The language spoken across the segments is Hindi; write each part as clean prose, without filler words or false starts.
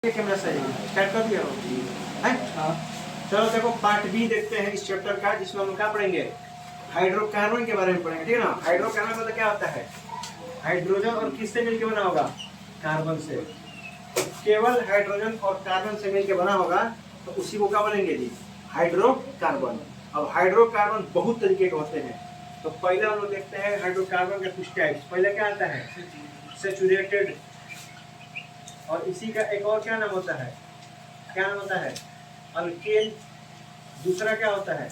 कैमरा सही स्टार्ट कर दिया हो हैं? हाँ। चलो देखो पार्ट बी देखते हैं इस चैप्टर का, जिसमें हम क्या पढ़ेंगे, हाइड्रोकार्बन के बारे में पढ़ेंगे। ठीक है ना। हाइड्रोकार्बन मतलब क्या होता है, हाइड्रोजन और किससे मिलकर बना होगा, कार्बन से। केवल हाइड्रोजन और कार्बन से मिलकर बना होगा तो उसी को क्या बोलेंगे जी, हाइड्रोकार्बन। अब हाइड्रोकार्बन बहुत तरीके के होते हैं, तो पहले हम लोग देखते हैं हाइड्रोकार्बन के कुछ टाइप्स। पहले क्या आता है, सैचुरेटेड, और इसी का एक और क्या नाम होता है, क्या नाम होता है, अल्केन। दूसरा क्या होता है,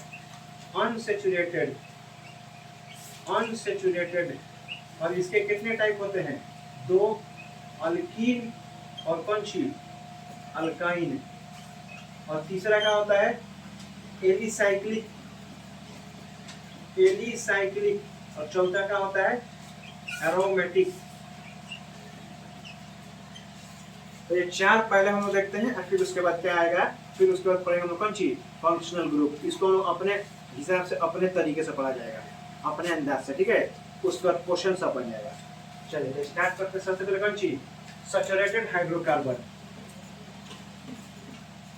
अनसैचुरेटेड, अनसैचुरेटेड। और इसके कितने टाइप होते हैं, दो, अल्कीन और कौन सी, अल्काइन। और तीसरा क्या होता है, एलिसाइक्लिक, एलिसाइक्लिक। और चौथा क्या होता है, एरोमेटिक। तो ये चार पहले हम लोग देखते हैं, और फिर उसके बाद क्या आएगा, फिर उसके बाद पढ़ेंगे हम लोग कौन सी, फंक्शनल ग्रुप। इसको हम लोग अपने हिसाब से, अपने तरीके से पढ़ा जाएगा, अपने अंदाज से। ठीक है, उसके बाद क्वेश्चन सब बन जाएगा। चलिए स्टार्ट करते हैं। सबसे पहले कौन सी, सैचुरेटेड हाइड्रोकार्बन।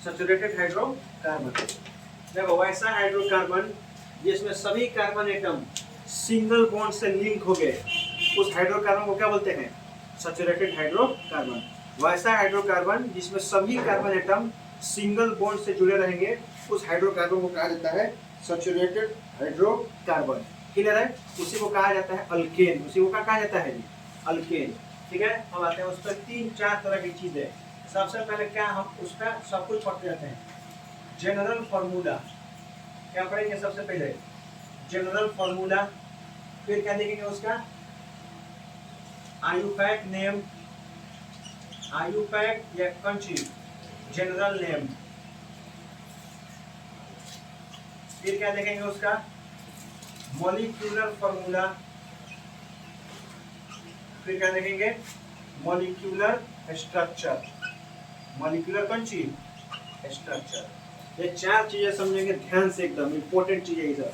सैचुरेटेड हाइड्रोकार्बन देखो वैसा हाइड्रोकार्बन जिसमें सभी कार्बन एटम सिंगल बॉन्ड से लिंक हो गए, उस हाइड्रोकार्बन को क्या बोलते हैं, सैचुरेटेड हाइड्रोकार्बन। वैसा हाइड्रोकार्बन जिसमें सभी कार्बन एटम सिंगल बॉन्ड से जुड़े रहेंगे, उस हाइड्रोकार्बन को कहा जाता है सैचुरेटेड हाइड्रोकार्बन। क्लियर है। उसी को कहा जाता है अल्केन, उसी को क्या कहा जाता है जी, अल्केन। ठीक है। अब आते हैं उस पर तीन चार तरह की चीजें। सबसे पहले क्या, हम उसका सब कुछ पढ़ते जाते हैं, जनरल फार्मूला। क्या पढ़ेंगे सबसे पहले, जनरल फार्मूला। फिर क्या देखेंगे उसका, आयुपैक नेम, आयुपैक या कंट्री, जनरल नेम। फिर क्या देखेंगे उसका, मॉलिक्यूलर फार्मूला। फिर क्या देखेंगे, molecular structure, molecular country structure. ये चार चीजें समझेंगे ध्यान से, एकदम इंपॉर्टेंट चीजें इधर।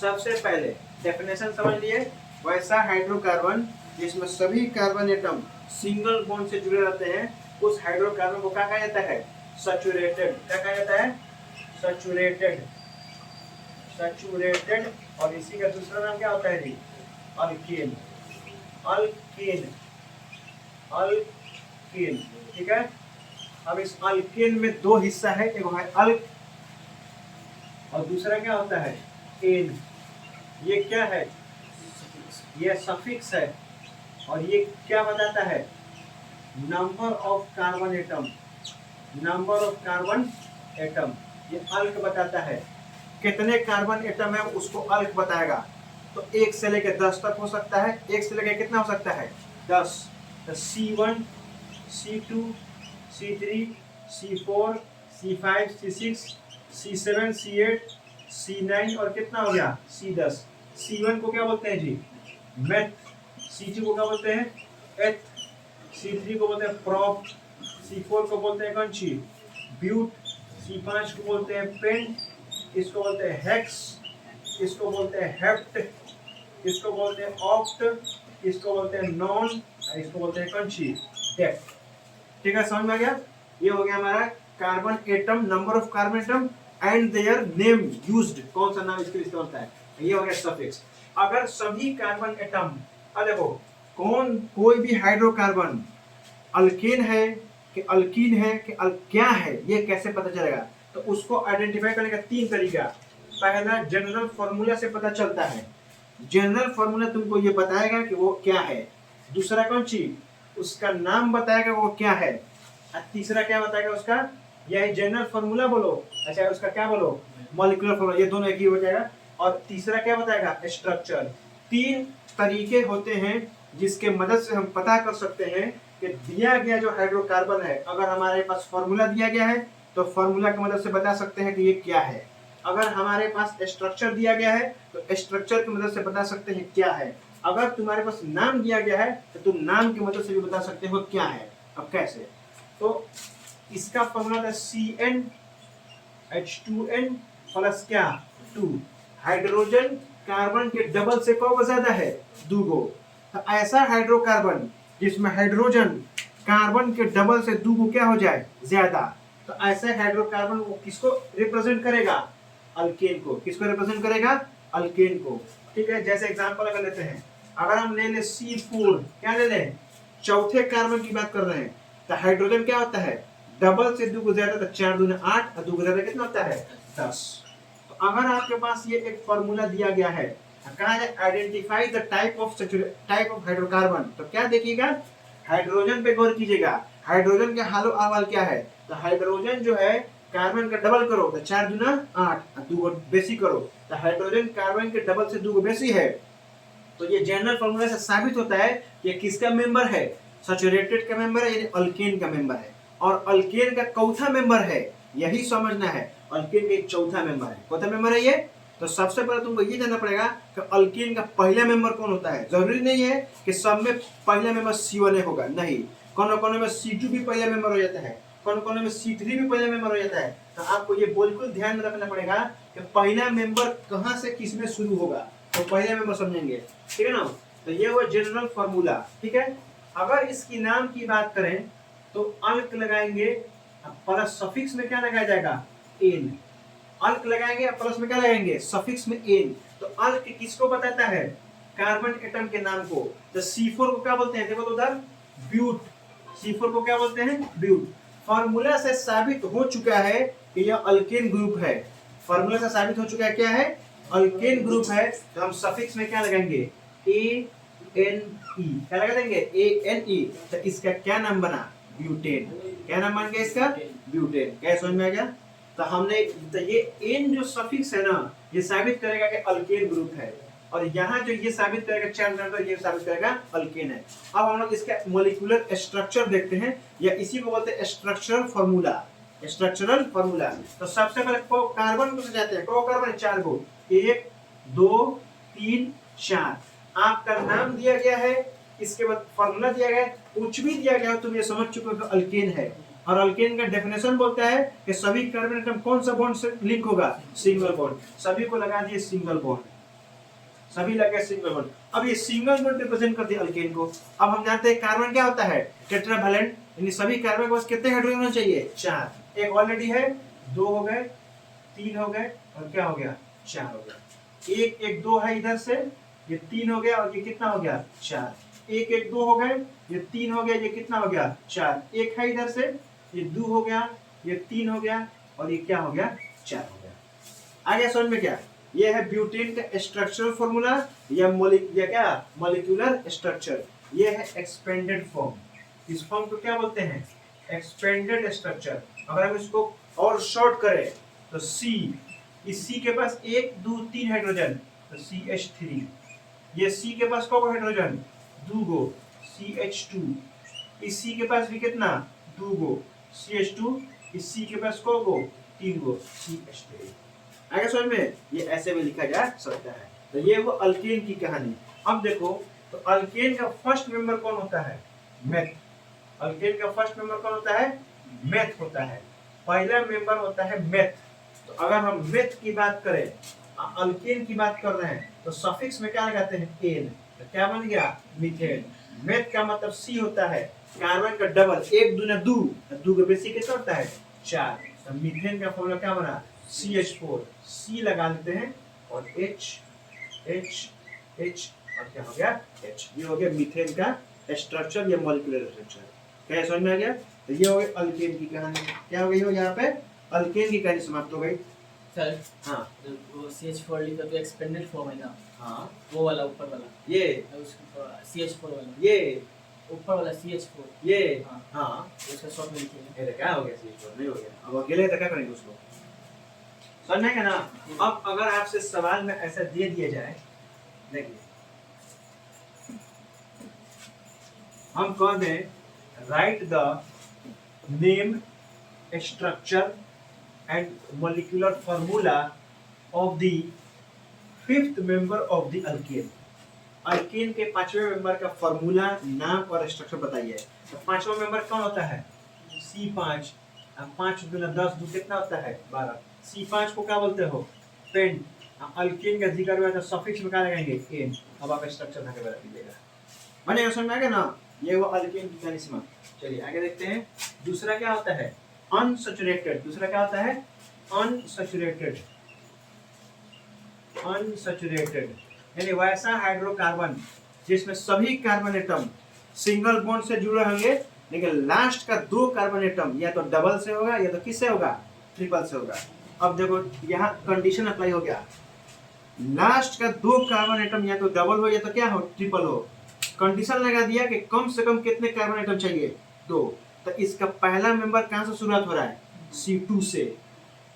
सबसे पहले डेफिनेशन समझ लिए, वैसा हाइड्रोकार्बन जिसमें सभी कार्बन एटम सिंगल बॉन्ड से जुड़े रहते हैं, उस हाइड्रोकार्बन को क्या कहा जाता है, सैचुरेटेड। क्या कहा जाता है, सैचुरेटेड, सैचुरेटेड। और इसी का दूसरा नाम क्या होता है जी, अल्केन, अल्केन, अल्केन। ठीक है। अब इस अल्केन में दो हिस्सा है, एक है अल्क और दूसरा क्या होता है, एन। ये क्या है, ये सफिक्स है, और ये क्या बताता है, number of carbon atom, number of carbon atom. ये अल्क बताता है, कितने कार्बन एटम है उसको अल्क बताएगा। तो 1 से लेकर 10 तक हो सकता है, 1 से लेकर कितना हो सकता है, 10। तो C1, C2, C3, C4, C5, C6, C7, C8, C9 और कितना हो गया, C10। C1 को क्या बोलते हैं जी, मेथ। C2 को क्या बोलते हैं, एथ। C3 को बोलते हैं प्रॉप। C4 को बोलते हैं कौन सी, ब्यूट। C5 को बोलते हैं पेंट, इसको बोलते हैं हेक्स, इसको बोलते हैं हेप्ट, इसको बोलते हैं ऑक्ट, इसको बोलते हैं नॉन, और इसको बोलते हैं कौन सी, डेप्थ। ठीक है, समझ में आ गया। ये हो गया हमारा carbon atom, number of carbon atom and their name used, कौन सा नाम इसके लिए इस्तेमाल होता है, ये हो गया सफिक्स। अगर सभी कार्बन एटम, अब देखो कौन, कोई भी हाइड्रोकार्बन अल्केन है कि अल्कीन है कि क्या है, ये कैसे पता चलेगा, तो उसको आइडेंटिफाई करने का तीन तरीका। पहला जनरल फार्मूला से पता चलता है, जनरल फार्मूला तुमको ये बताएगा कि वो क्या है। दूसरा कौन सी, उसका नाम बताएगा वो क्या है। और तीसरा क्या बताएगा उसका, यही जनरल फार्मूला बोलो, अच्छा उसका क्या बोलो, मॉलिक्यूलर फार्मूला, ये दोनों एक ही हो जाएगा। और तीसरा क्या बताएगा, स्ट्रक्चर। तीन तरीके होते हैं जिसके मदद से हम पता कर सकते हैं कि दिया गया जो हाइड्रोकार्बन है, अगर हमारे पास फार्मूला दिया गया है तो फार्मूला की मदद से बता सकते हैं कि ये क्या है। अगर हमारे पास स्ट्रक्चर दिया गया है तो स्ट्रक्चर की मदद से बता सकते हैं क्या है। अगर तुम्हारे पास नाम दिया गया है तो तुम नाम की मदद से भी बता सकते हो क्या है। अब कैसे, तो इसका फॉर्मूला था CnH2n प्लस क्या, 2। हाइड्रोजन कार्बन के डबल से कौन ज्यादा है, 2 गो। तो ऐसा हाइड्रोकार्बन जिसमें हाइड्रोजन कार्बन के डबल से दो को क्या हो जाए ज्यादा, तो ऐसे हाइड्रोकार्बन वो किसको रिप्रेजेंट करेगा, अल्केन को। किसको रिप्रेजेंट करेगा, अल्केन को। ठीक है, जैसे एग्जांपल अगर लेते हैं, अगर हम ले ले C4, क्या ले लें, चौथे कार्बन की बात कर रहे हैं, तो हाइड्रोजन क्या होता है, डबल से दो को ज्यादा, तो 4 दूनी 8 और 2 को ज्यादा कितना होता है 10। तो अगर आपके पास ये एक फॉर्मूला दिया गया है, कहा है identify the type of hydrocarbon, तो क्या देखिएगा, हाइड्रोजन पे गौर कीजिएगा, हाइड्रोजन का हालो अहवाल क्या है, तो हाइड्रोजन जो है कार्बन का डबल करो तो 4 दूना 8 और 2 को बेसी करो, तो हाइड्रोजन कार्बन के डबल से 2 को बेसी है। तो ये जनरल फॉर्मूला से साबित होता है कि किसका मेंबर है, सैचुरेटेड का मेंबर है, यानी अल्केन का मेंबर है। और अल्केन का चौथा मेंबर है, यही समझना है, अल्केन का एक चौथा मेंबर है। चौथा मेंबर है ये। तो सबसे पहले तुमको ये जानना पड़ेगा कि अल्केन का पहला मेंबर कौन होता है। जरूरी नहीं है कि सब में पहला मेंबर C1 होगा, नहीं, कौन कौन में C2 भी पहला मेंबर हो जाता है, कौन कौन में C3 भी पहला मेंबर हो जाता है। तो आपको ये बिल्कुल ध्यान रखना पड़ेगा कि पहला मेंबर कहाँ से किस में शुरू होगा, तो पहला मेंबर समझेंगे, ठीक है ना। तो ये हुआ जनरल फॉर्मूला, ठीक है। अगर इसकी नाम की बात करें तो अल्क लगाएंगे, प्लस सफिक्स में क्या लगाया जाएगा, एन। अल्क लगाएंगे प्लस में क्या लगाएंगे, सफिक्स में एन। तो अल्क किसको बताता है, कार्बन एटम के नाम को। तो C4 को क्या बोलते हैं, देखो तो उधर, ब्यूट। C4 को क्या बोलते हैं, ब्यूट। फार्मूला से साबित हो चुका है कि यह अल्केन ग्रुप है। फार्मूला से साबित हो चुका है क्या है, अल्केन ग्रुप है। तो हम सफिक्स में क्या लगाएंगे, ANE, क्या लगा देंगे, ANE। तो इसका क्या नाम बना, ब्यूटेन। क्या नाम बन गया इसका, ब्यूटेन। क्या समझ में आ गया। तो हमने, तो ये एन जो सफिक्स है ना, ये साबित करेगा कि अल्केन ग्रुप है, और यहाँ जो ये साबित करेगा 4 नंबर, ये साबित करेगा अल्केन है। अब हम लोग इसका मॉलिक्यूलर स्ट्रक्चर देखते हैं, या इसी को बोलते हैं स्ट्रक्चरल फार्मूला। Structural formula. तो सबसे पहले कार्बन को सजाते हैं, कार्बन 4 गो, 1 2 3 4। आपका नाम दिया गया है, इसके बाद फार्मूला दिया गया है, कुछ भी दिया गया हो तुम ये समझ चुके हो कि अल्केन है। और अल्केन का डेफिनेशन बोलता है कि सभी कार्बन एटम कौन सा बॉन्ड से लिंक होगा, सिंगल बॉन्ड। सभी को लगा दिए सिंगल बॉन्ड, सभी लगे सिंगल बॉन्ड। अब ये सिंगल बॉन्ड रिप्रेजेंट करती है अल्केन को। अब हम जानते हैं कार्बन क्या होता है, टेट्रावैलेंट, यानी सभी कार्बन के पास कितने हाइड्रोजन होने चाहिए, 4। एक ऑलरेडी है, 2 हो गए, 3 हो गए, और क्या हो गया, 4 हो गया। एक एक 2 है इधर से, ये 3 हो गया, और ये कितना हो गया, 4। एक एक 2 हो गए, ये 3 हो गया, ये कितना हो गया, 4। एक है इधर से, ये 2 हो गया, ये 3 हो गया, और ये क्या हो गया, 4 हो गया। आगे समझ में क्या, ये है ब्यूटेन का स्ट्रक्चरल फॉर्मूला, या क्या मॉलिक्यूलर स्ट्रक्चर। ये है एक्सपेंडेड फॉर्म। इस फॉर्म को क्या बोलते हैं, एक्सपेंडेड स्ट्रक्चर। अगर हम इसको और शॉर्ट करें तो C, इस C के पास 1 2 3 हाइड्रोजन, तो CH3। ये C के पास कौन हाइड्रोजन, 2 गो, CH2। इस C के पास भी कितना, 2 गो, CH2। इस C के पास कौन गो, 3 गो, CH3। आगे समझ में, ये ऐसे भी लिखा जा सकता है। तो ये वो अल्केन की कहानी। अब देखो, तो अल्केन का फर्स्ट मेंबर कौन होता है, मेथ। अल्केन का फर्स्ट मेंबर कौन होता है, मेथ होता है। पहला मेंबर होता है मेथ। तो अगर हम मेथ की बात करें, अल्केन की बात कर रहे हैं, तो सफिक्स में क्या लगाते हैं, एन। तो क्या बन गया, मीथेन। मेथ का मतलब C होता है, कार्बन का डबल, 1 दूना 2, 2 के बेसी कितना होता है, 4। तो मीथेन का फॉर्मूला क्या बना, CH4। C लगा लेते हैं, और H H H, और क्या हो गया, H। ये हो गया मीथेन का स्ट्रक्चर, या मॉलिक्यूलर स्ट्रक्चर। क्या समझ में आ गया। तो ये हो गई अल्केन की कहानी। क्या हो गई हो, यहाँ पे अल्केन की कहानी समाप्त हो गई। सर, हाँ, वो CH4 लिखा तो एक्सपेंडेड फॉर्म है ना, हाँ, वो वाला ऊपर वाला, ये उसका CH4 वाला, ये ऊपर वाला CH4, ये, हाँ, हाँ, उसका शॉर्ट में लिखिए। ये क्या हो गया, CH4 नहीं हो गया। अब अकेले तो क्या करेंगे उसको, समझ में ना। अब अगर आपसे सवाल में ऐसा दे दिया जाए, देखिए हम कह दें, right the name, structure and molecular formula of the 5th member of the alkane. Alkane के 5वें मेंबर का फार्मूला, नाम और स्ट्रक्चर बताइए। तो 5वां मेंबर कौन होता है, C5। 5 दूना 10, 2 कितना होता है, 12। C5 को क्या बोलते हो, पेंट। अल्केन का जिक्र हुआ तो सफिक्स में क्या लगाएंगे, एन। अब आप स्ट्रक्चर बता दीजिएगा, बनेगा, समझ में आ गया ना। ये वो अल्केन कीटानिस्मा। चलिए आगे देखते हैं। दूसरा क्या होता है? अनसैचुरेटेड। दूसरा क्या होता है? अनसैचुरेटेड। अनसैचुरेटेड यानी वैसा हाइड्रोकार्बन जिसमें सभी कार्बन एटम सिंगल बॉन्ड से जुड़े होंगे, लेकिन लास्ट का 2 कार्बन एटम या तो डबल से होगा या तो किससे होगा? ट्रिपल से होगा। अब देखो यहाँ कंडीशन अप्लाई हो गया, लास्ट का 2 कार्बन एटम या तो डबल हो या तो क्या हो? ट्रिपल हो। कंडीशन लगा दिया कि कम से कम कितने कार्बन एटम चाहिए? 2। तो इसका पहला मेंबर कहाँ से शुरुआत हो रहा है? C2 से।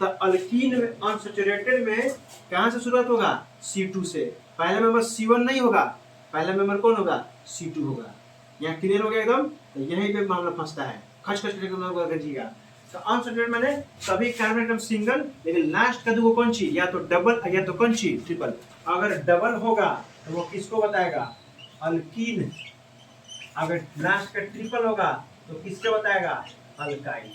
तो अल्कीन में अनसैचुरेटेड में कहाँ से शुरुआत होगा? C2 से। पहला मेंबर C1 नहीं होगा, पहला मेंबर कौन होगा? C2 होगा। यहाँ क्लियर हो गया एकदम? तो यहीं पे मामला फंसता है, खच खच करिएगा। तो अनसैचुरेटेड माने सभी कार्बन एटम सिंगल, लेकिन लास्ट का 2 कौन सी? या तो डबल या तो कौन सी? ट्रिपल। अगर डबल होगा तो वो किसको बताएगा? अल्कीन। अगर लास्ट का ट्रिपल होगा तो किसको बताएगा? अल्काइन।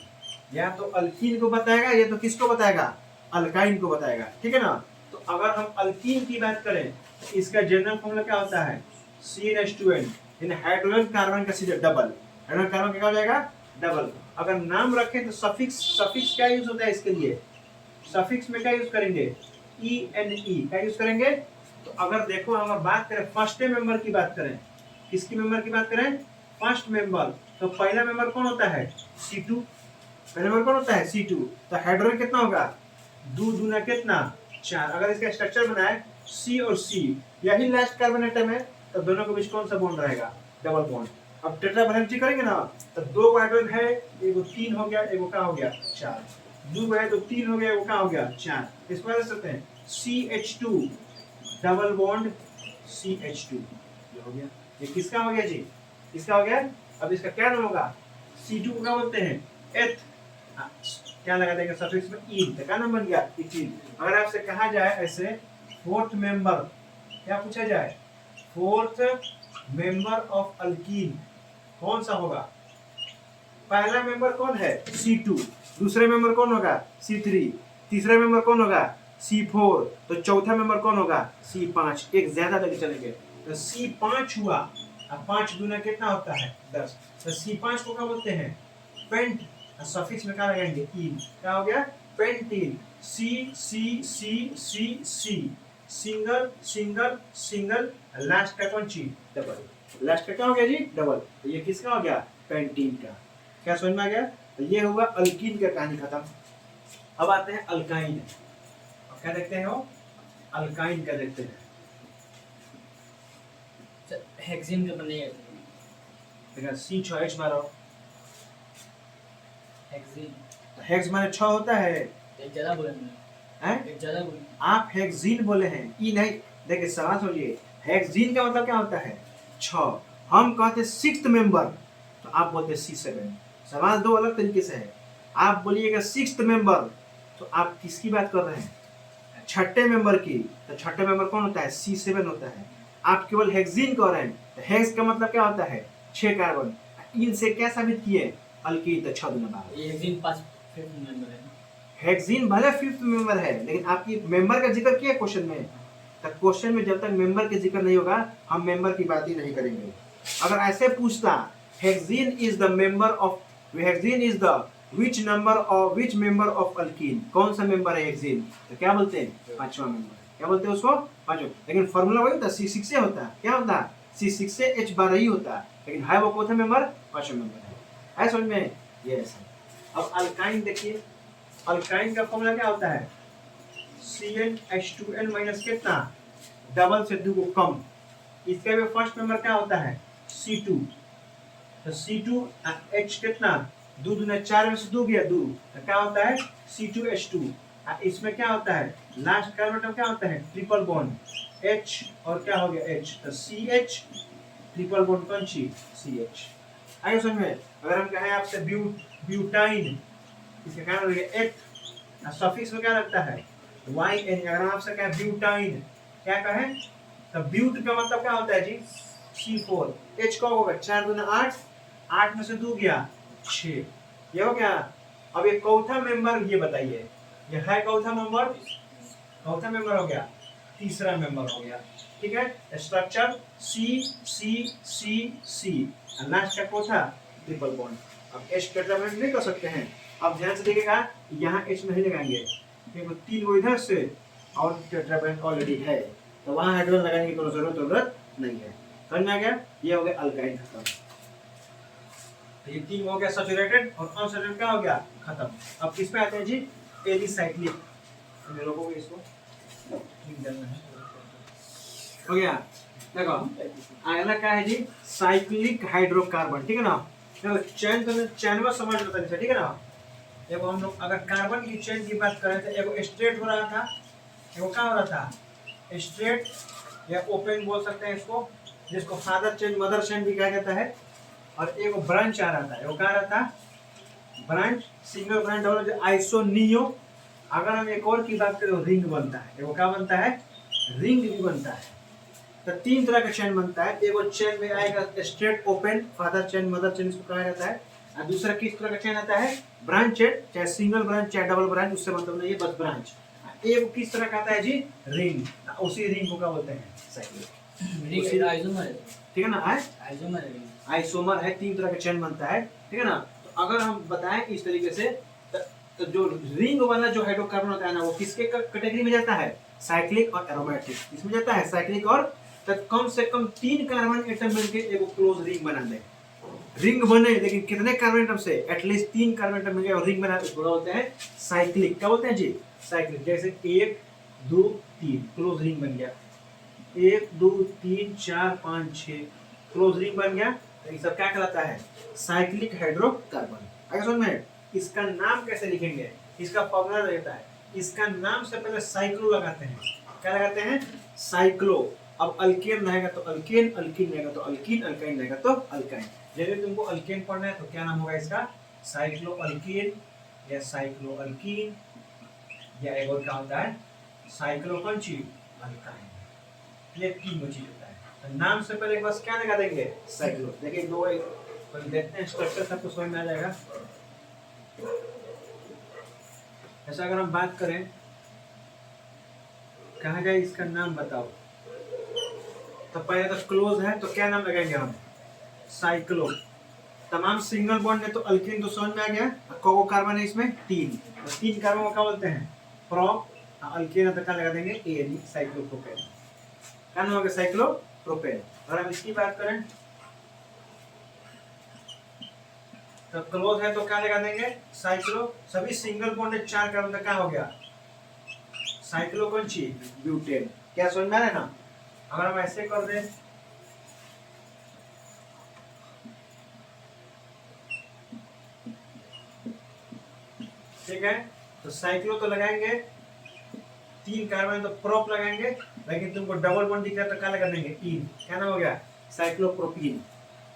या तो अल्कीन को बताएगा या तो किसको बताएगा? अल्काइन को बताएगा। ठीक है ना? तो अगर हम अल्कीन की बात करें तो इसका जनरल फॉर्मूला क्या होता है? CnH2n। यानी हाइड्रोजन कार्बन का सीधे डबल, हाइड्रोजन कार्बन क्या हो जाएगा? डबल। अगर नाम रखें तो सफिक्स क्या यूज होता है इसके लिए? सफिक्स में क्या यूज करेंगे? ENE क्या यूज करेंगे? तो अगर देखो अगर बात करें फर्स्ट मेंबर की बात करें, किसकी मेंबर की बात करें? First member. तो पहला मेंबर कौन होता है? C2। पहला मेंबर कौन होता है? C2। तो हाइड्रोजन कितना होगा? 2 दूना कितना? 4। अगर इसका स्ट्रक्चर बनाए C और C, यही लास्ट कार्बन एटम है, तो दोनों के बीच कौन सा बॉन्ड रहेगा? Double bond. अब टेट्रावैलेंसी करेंगे ना, तो 2 हाइड्रोजन है, एगो 3 हो गया, एगो क्या हो गया? 4। 2 है तो 3 हो गया, एगो क्या हो गया? 4। इसको क्या कर सकते हैं? CH2 double bond CH2। ये हो गया। ये किसका हो गया जी? इसका हो गया। अब इसका क्या नाम होगा? C2 को क्या बोलते हैं? एथ। क्या लगा देंगे सफिक्स में? ईन। तो क्या नाम बन गया? इथीन। अगर आपसे कहा जाए ऐसे फोर्थ मेंबर, क्या पूछा जाए? फोर्थ मेंबर ऑफ अल्कीन कौन सा होगा? पहला मेंबर कौन है? C2। दूसरे मेंबर कौन होगा? C3। तीसरा मेंबर कौन होगा? C4। तो चौथा मेंबर कौन होगा? C5। एक ज्यादा लेके चलेंगे तो C5 हुआ। अब 5 दूना कितना होता है? 10। तो C5 को क्या बोलते हैं? पेंट। सफिक्स में क्या लगाएंगे? ईन। क्या हो गया? Pentene. C single single single, last का कौन सी? डबल। लास्ट का क्या हो गया जी? डबल। तो ये किसका हो गया? पेंटीन का। क्या समझ में आ गया? तो ये होगा अल्कीन का कहानी खत्म। अब आते हैं अल्काइन। अब क्या देखते हैं? वो अल्काइन का देखते हैं। हेक्सेन का बनेगा देखा C6H12। हेक्सेन। हेक्स माने 6 होता है। एक ज्यादा बोले मैंने, हैं? एक ज्यादा बोले। आप हेक्सीन बोले हैं, ई नहीं। देखिए सवाल सोचिए, हेक्सीन का मतलब क्या होता है? 6। हम कहते 6th मेंबर, तो आप बोलते C7। सवाल 2 अलग तरीके से है। आप बोलिएगा 6th मेंबर, तो आप किसकी बात कर रहे हैं? छठे मेंबर की। तो छठे मेंबर कौन होता है? C7 होता है। आप केवल हेक्सीन कह रहे हैं, तो हेक्स का मतलब क्या होता है? 6 कार्बन। इनसे क्या साबित किए? अल्कीन। तो 6 दूना 12। ये हेक्सेन 5 फिफ्थ मेंबर है ना? हेक्सीन भले 5th मेंबर है, लेकिन आपकी मेंबर का जिक्र किया क्वेश्चन में। तब क्वेश्चन में जब तक मेंबर के जिक्र नहीं होगा, हम मेंबर की बात ही नहीं करेंगे। अगर ऐसे पूछता hexene is the member of, hexene is the which member of alkyne, कौन सा मेंबर है हेक्सीन? तो क्या बोलते हैं? 5वां मेंबर। क्या बोलते हैं उसको? 5वां। लेकिन फॉर्मूला वही होता है, C6 से होता है। क्या होता है? C6 से H12 ही होता है, लेकिन है वो कौन सा मेंबर? 5वां मेंबर है। समझ में? यस। अब अल्काइन देखिए, अल्काइन का फॉर्मूला क्या होता है? CnH2n माइनस कितना? डबल से 2 को कम। इसका भी फर्स्ट मेंबर क्या होता है? C2। तो C2 H कितना? 2 दूना 4 में से 2 गया 2, तो क्या होता है? C2H2। इसमें क्या होता है? लास्ट कार्बन क्या होता है? ट्रिपल बॉन्ड H और क्या हो गया? H। तो CH ट्रिपल बॉन्ड कौन सी? CH। आगे समझ में? अगर हम कहें आपसे ब्यूटाइन, इसका क्या हो गया? एथ। सफिक्स में क्या लगता है? YN। अगर हम आपसे कहें ब्यूटाइन, क्या कहें? तो ब्यूट का मतलब क्या होता है जी? C4। H का होगा 4 दूना 8, 8 में से 2 गया 6। ये हो गया। अब ये चौथा मेंबर, ये बताइए, ये है चौथा मेंबर? चौथा मेंबर हो गया। तीसरा मेंबर हो गया। ठीक है, स्ट्रक्चर सी सी सी सी, लास्ट का कौन था? Triple bond. अब H टेट्रामेर नहीं कर सकते हैं। अब ध्यान से देखिएगा, यहाँ H नहीं लगाएंगे क्योंकि 3 वो इधर से और टेट्रामेर ऑलरेडी है, तो वहाँ हाइड्रोजन लगाने की कोई जरूरत नहीं है। समझ में आ गया? ये हो गया अल्काइन खत्म। तो ये 3 हो गया सैचुरेटेड, और अनसैचुरेटेड क्या हो गया? खत्म। अब किस पे आते हैं जी? एलिसाइक्लिक। मेरे लोगों को इसको हो गया। देखो अगला क्या है जी? Cyclic hydrocarbon. ठीक है ना? देखो चेन तो चेन में समझ लेते हैं, ठीक है ना? देखो हम लोग अगर कार्बन की चेन की बात करें तो एगो स्ट्रेट हो रहा था, एगो क्या हो रहा था? स्ट्रेट या ओपन बोल सकते हैं इसको, जिसको फादर चेन मदर चेन भी कहा जाता है। और एगो ब्रांच आ रहा था, एगो क्या आ रहा था? ब्रांच, सिंगल ब्रांच डबल, जो आइसोनियो। अगर हम एक और की बात करें तो रिंग बनता है। एगो क्या बनता है? रिंग भी बनता है। तो 3 तरह का चेन बनता है। एगो चेन में आएगा straight open, father chain mother chain इसको कहा जाता है। और दूसरा किस तरह का चेन आता है? ब्रांच चेन, चाहे सिंगल ब्रांच चाहे डबल ब्रांच, उससे मतलब नहीं है, बस ब्रांच। एक किस तरह का आता है जी? रिंग। उसी रिंग को क्या बोलते हैं? साइक्लिक। रिंग आइसोमर है। ठीक है ना? आइसोमर है रिंग। आइसोमर है, 3 तरह का चेन बनता है। ठीक है ना? तो अगर हम बताएं इस तरीके से, तो जो रिंग वाला जो हाइड्रोकार्बन होता है ना, वो किसके कैटेगरी में जाता है? साइक्लिक और एरोमेटिक। इसमें जाता है साइक्लिक। और तो कम से कम 3 कार्बन एटम मिलकर एक क्लोज रिंग बना दे। रिंग बने लेकिन कितने कार्बन एटम से? एटलीस्ट 3 कार्बन एटम मिलकर और रिंग बना, उसको बोलते हैं साइक्लिक। क्या बोलते हैं जी? साइक्लिक। जैसे 1 2 3 क्लोज रिंग बन गया, 1 2 3 4 5 6 क्लोज रिंग बन गया। तो ये सब क्या कहलाता है? Cyclic hydrocarbon. आगे समझ में? इसका नाम कैसे लिखेंगे? इसका फॉर्मूला रहता है, इसका नाम से पहले साइक्लो लगाते हैं। क्या लगाते हैं? साइक्लो। अब अल्केन रहेगा तो अल्केन, अल्कीन रहेगा तो अल्कीन, अल्काइन रहेगा तो अल्काइन। यदि तुमको अल्केन पढ़ना है तो क्या नाम होगा इसका? साइक्लो अल्कीन या साइक्लो अल्कीन, या एक और क्या होता है? साइक्लो पंची अल्काइन। ये 3 चीज होता है। तो नाम से पहले बस क्या लगा देंगे? साइक्लो। देखिए दो देखते हैं स्ट्रक्चर, सबको समझ में आ जाएगा। ऐसा अगर हम बात करें, कहा जाए इसका नाम बताओ, तो पहले तो क्लोज है तो क्या नाम लगाएंगे हम? साइक्लो। तमाम सिंगल बॉन्ड है तो अल्कीन तो समझ में आ गया। कोको कार्बन है इसमें 3, तो 3 कार्बन को क्या बोलते हैं? प्रोप। अल्कीन है तो क्या लगा देंगे? Ane, cyclopropane. क्या नाम होगा? साइक्लोप्रोपेन। और हम इसकी बात करें तो क्लोज है तो क्या लगा देंगे? साइक्लो। सभी सिंगल बॉन्ड है 4 कार्बन का क्या हो गया? साइक्लोकॉन्ची ब्यूटेन। क्या समझ में आ रहा है ना? अगर हम ऐसे कर दें, ठीक है, तो साइक्लो तो लगाएंगे, 3 कार्बन तो प्रोप लगाएंगे, लेकिन तुमको डबल बॉन्ड दिख रहा है तो क्या लगा देंगे? इन। क्या नाम हो गया? साइक्लोप्रोपीन।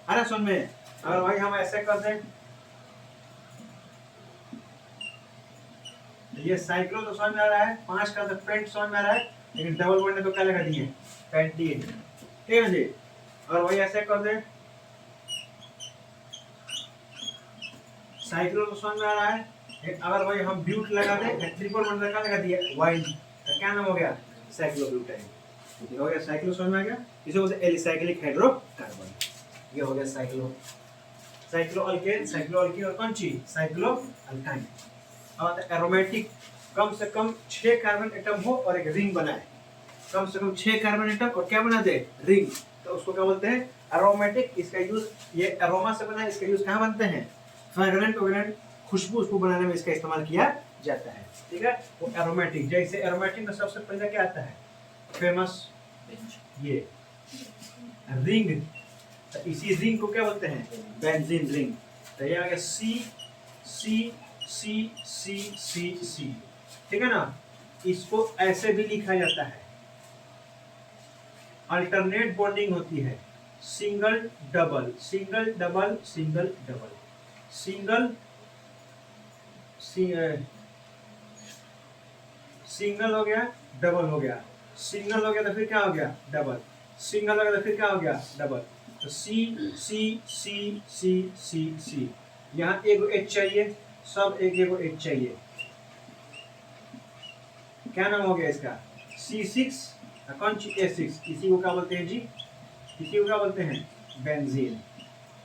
अरे सुन में, अगर भाई हम ऐसे कर दें, ये साइक्लो तो समझ में आ रहा है, 5 का तो पेंट समझ में आ रहा है, लेकिन डबल बॉन्ड है तो क्या लगा दिए? पेंटीन। ठीक है जी? और वही ऐसे कर दें, साइक्लो तो समझ में आ रहा है, अगर वही हम ब्यूट लगा दें, ट्रिपल बॉन्ड का लगा दिया वाइन, तो क्या नाम हो गया? साइक्लोब्यूटाइन। ये हो गया साइक्लो, समझ में आ गया? इसे बोलते हैं एलिसाइक्लिक हाइड्रोकार्बन। ये हो गया cyclo. Cyclo alkane, cyclo alkene, और कौन सी? Cyclo alkyne. और एरोमेटिक, कम से कम 6 कार्बन एटम हो और एक रिंग बनाए। कम से कम 6 कार्बन एटम और क्या बना दे? रिंग। तो उसको क्या बोलते हैं? एरोमेटिक। इसका यूज, ये एरोमा से बना है, इसका यूज कहाँ बनते हैं? फ्रेगरेंट वगैरह, खुशबू उसको बनाने में इसका इस्तेमाल किया जाता है। ठीक है, वो एरोमेटिक। जैसे एरोमेटिक में सबसे पहले क्या आता है? फेमस ये रिंग। तो इसी रिंग को क्या बोलते हैं? Benzene ring. तो ये आ गया सी सी सी सी सी सी। ठीक है ना? इसको ऐसे भी लिखा जाता है, अल्टरनेट बॉन्डिंग होती है, single double, single double, single double, single single हो गया, डबल हो गया, सिंगल हो गया तो फिर क्या हो गया? डबल, सिंगल हो गया तो फिर क्या हो गया? डबल। तो सी सी सी सी सी सी। यहाँ एक एच चाहिए, सब एक एच चाहिए। क्या नाम हो गया इसका? C6 कौन सी A6, इसी को क्या बोलते हैं जी, इसी को क्या बोलते हैं, बेंजीन।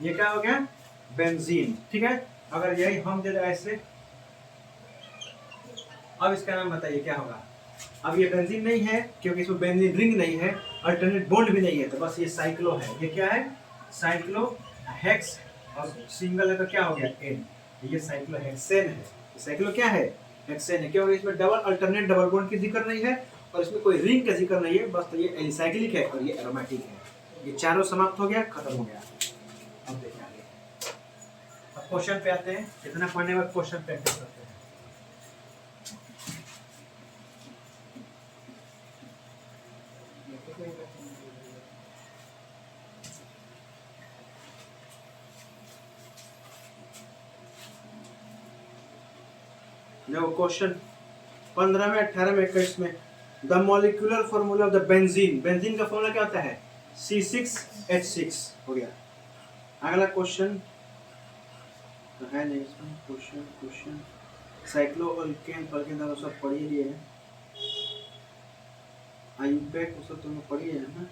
ये क्या हो गया, बेंजीन, ठीक है। अगर यही हम दे दे ऐसे, अब इसका नाम बताइए क्या होगा। अब ये बेंजीन नहीं है क्योंकि इसमें बेंजीन रिंग नहीं है, अल्टरनेट बॉन्ड भी नहीं है, तो बस ये साइक्लो है। ये क्या है, साइक्लो हेक्स, और सिंगल है तो क्या हो गया, एन। ये साइक्लो हेक्सेन है। साइक्लो क्या है, हेक्सेन है, क्योंकि इसमें डबल अल्टरनेट डबल बॉन्ड की जिक्र नहीं है और इसमें कोई रिंग का जिक्र नहीं है, बस तो ये एलिसाइक्लिक है और ये एरोमेटिक है। ये चारों समाप्त हो गया, खत्म हो गया। अब देखिए आगे, अब क्वेश्चन पे आते हैं। इतना पढ़ने के बाद क्वेश्चन प्रैक्टिस करते हैं। देखो क्वेश्चन 15 में, 18 में, 21 में, the molecular formula of the benzene. Benzene का फॉर्मूला क्या होता है, C6H6 हो गया। अगला क्वेश्चन तो है नहीं इसमें, क्वेश्चन साइक्लोअल्केन अल्केन तो सब पढ़ ही लिए हैं, आईयूपैक वो सब तुम लोग पढ़ी है ना,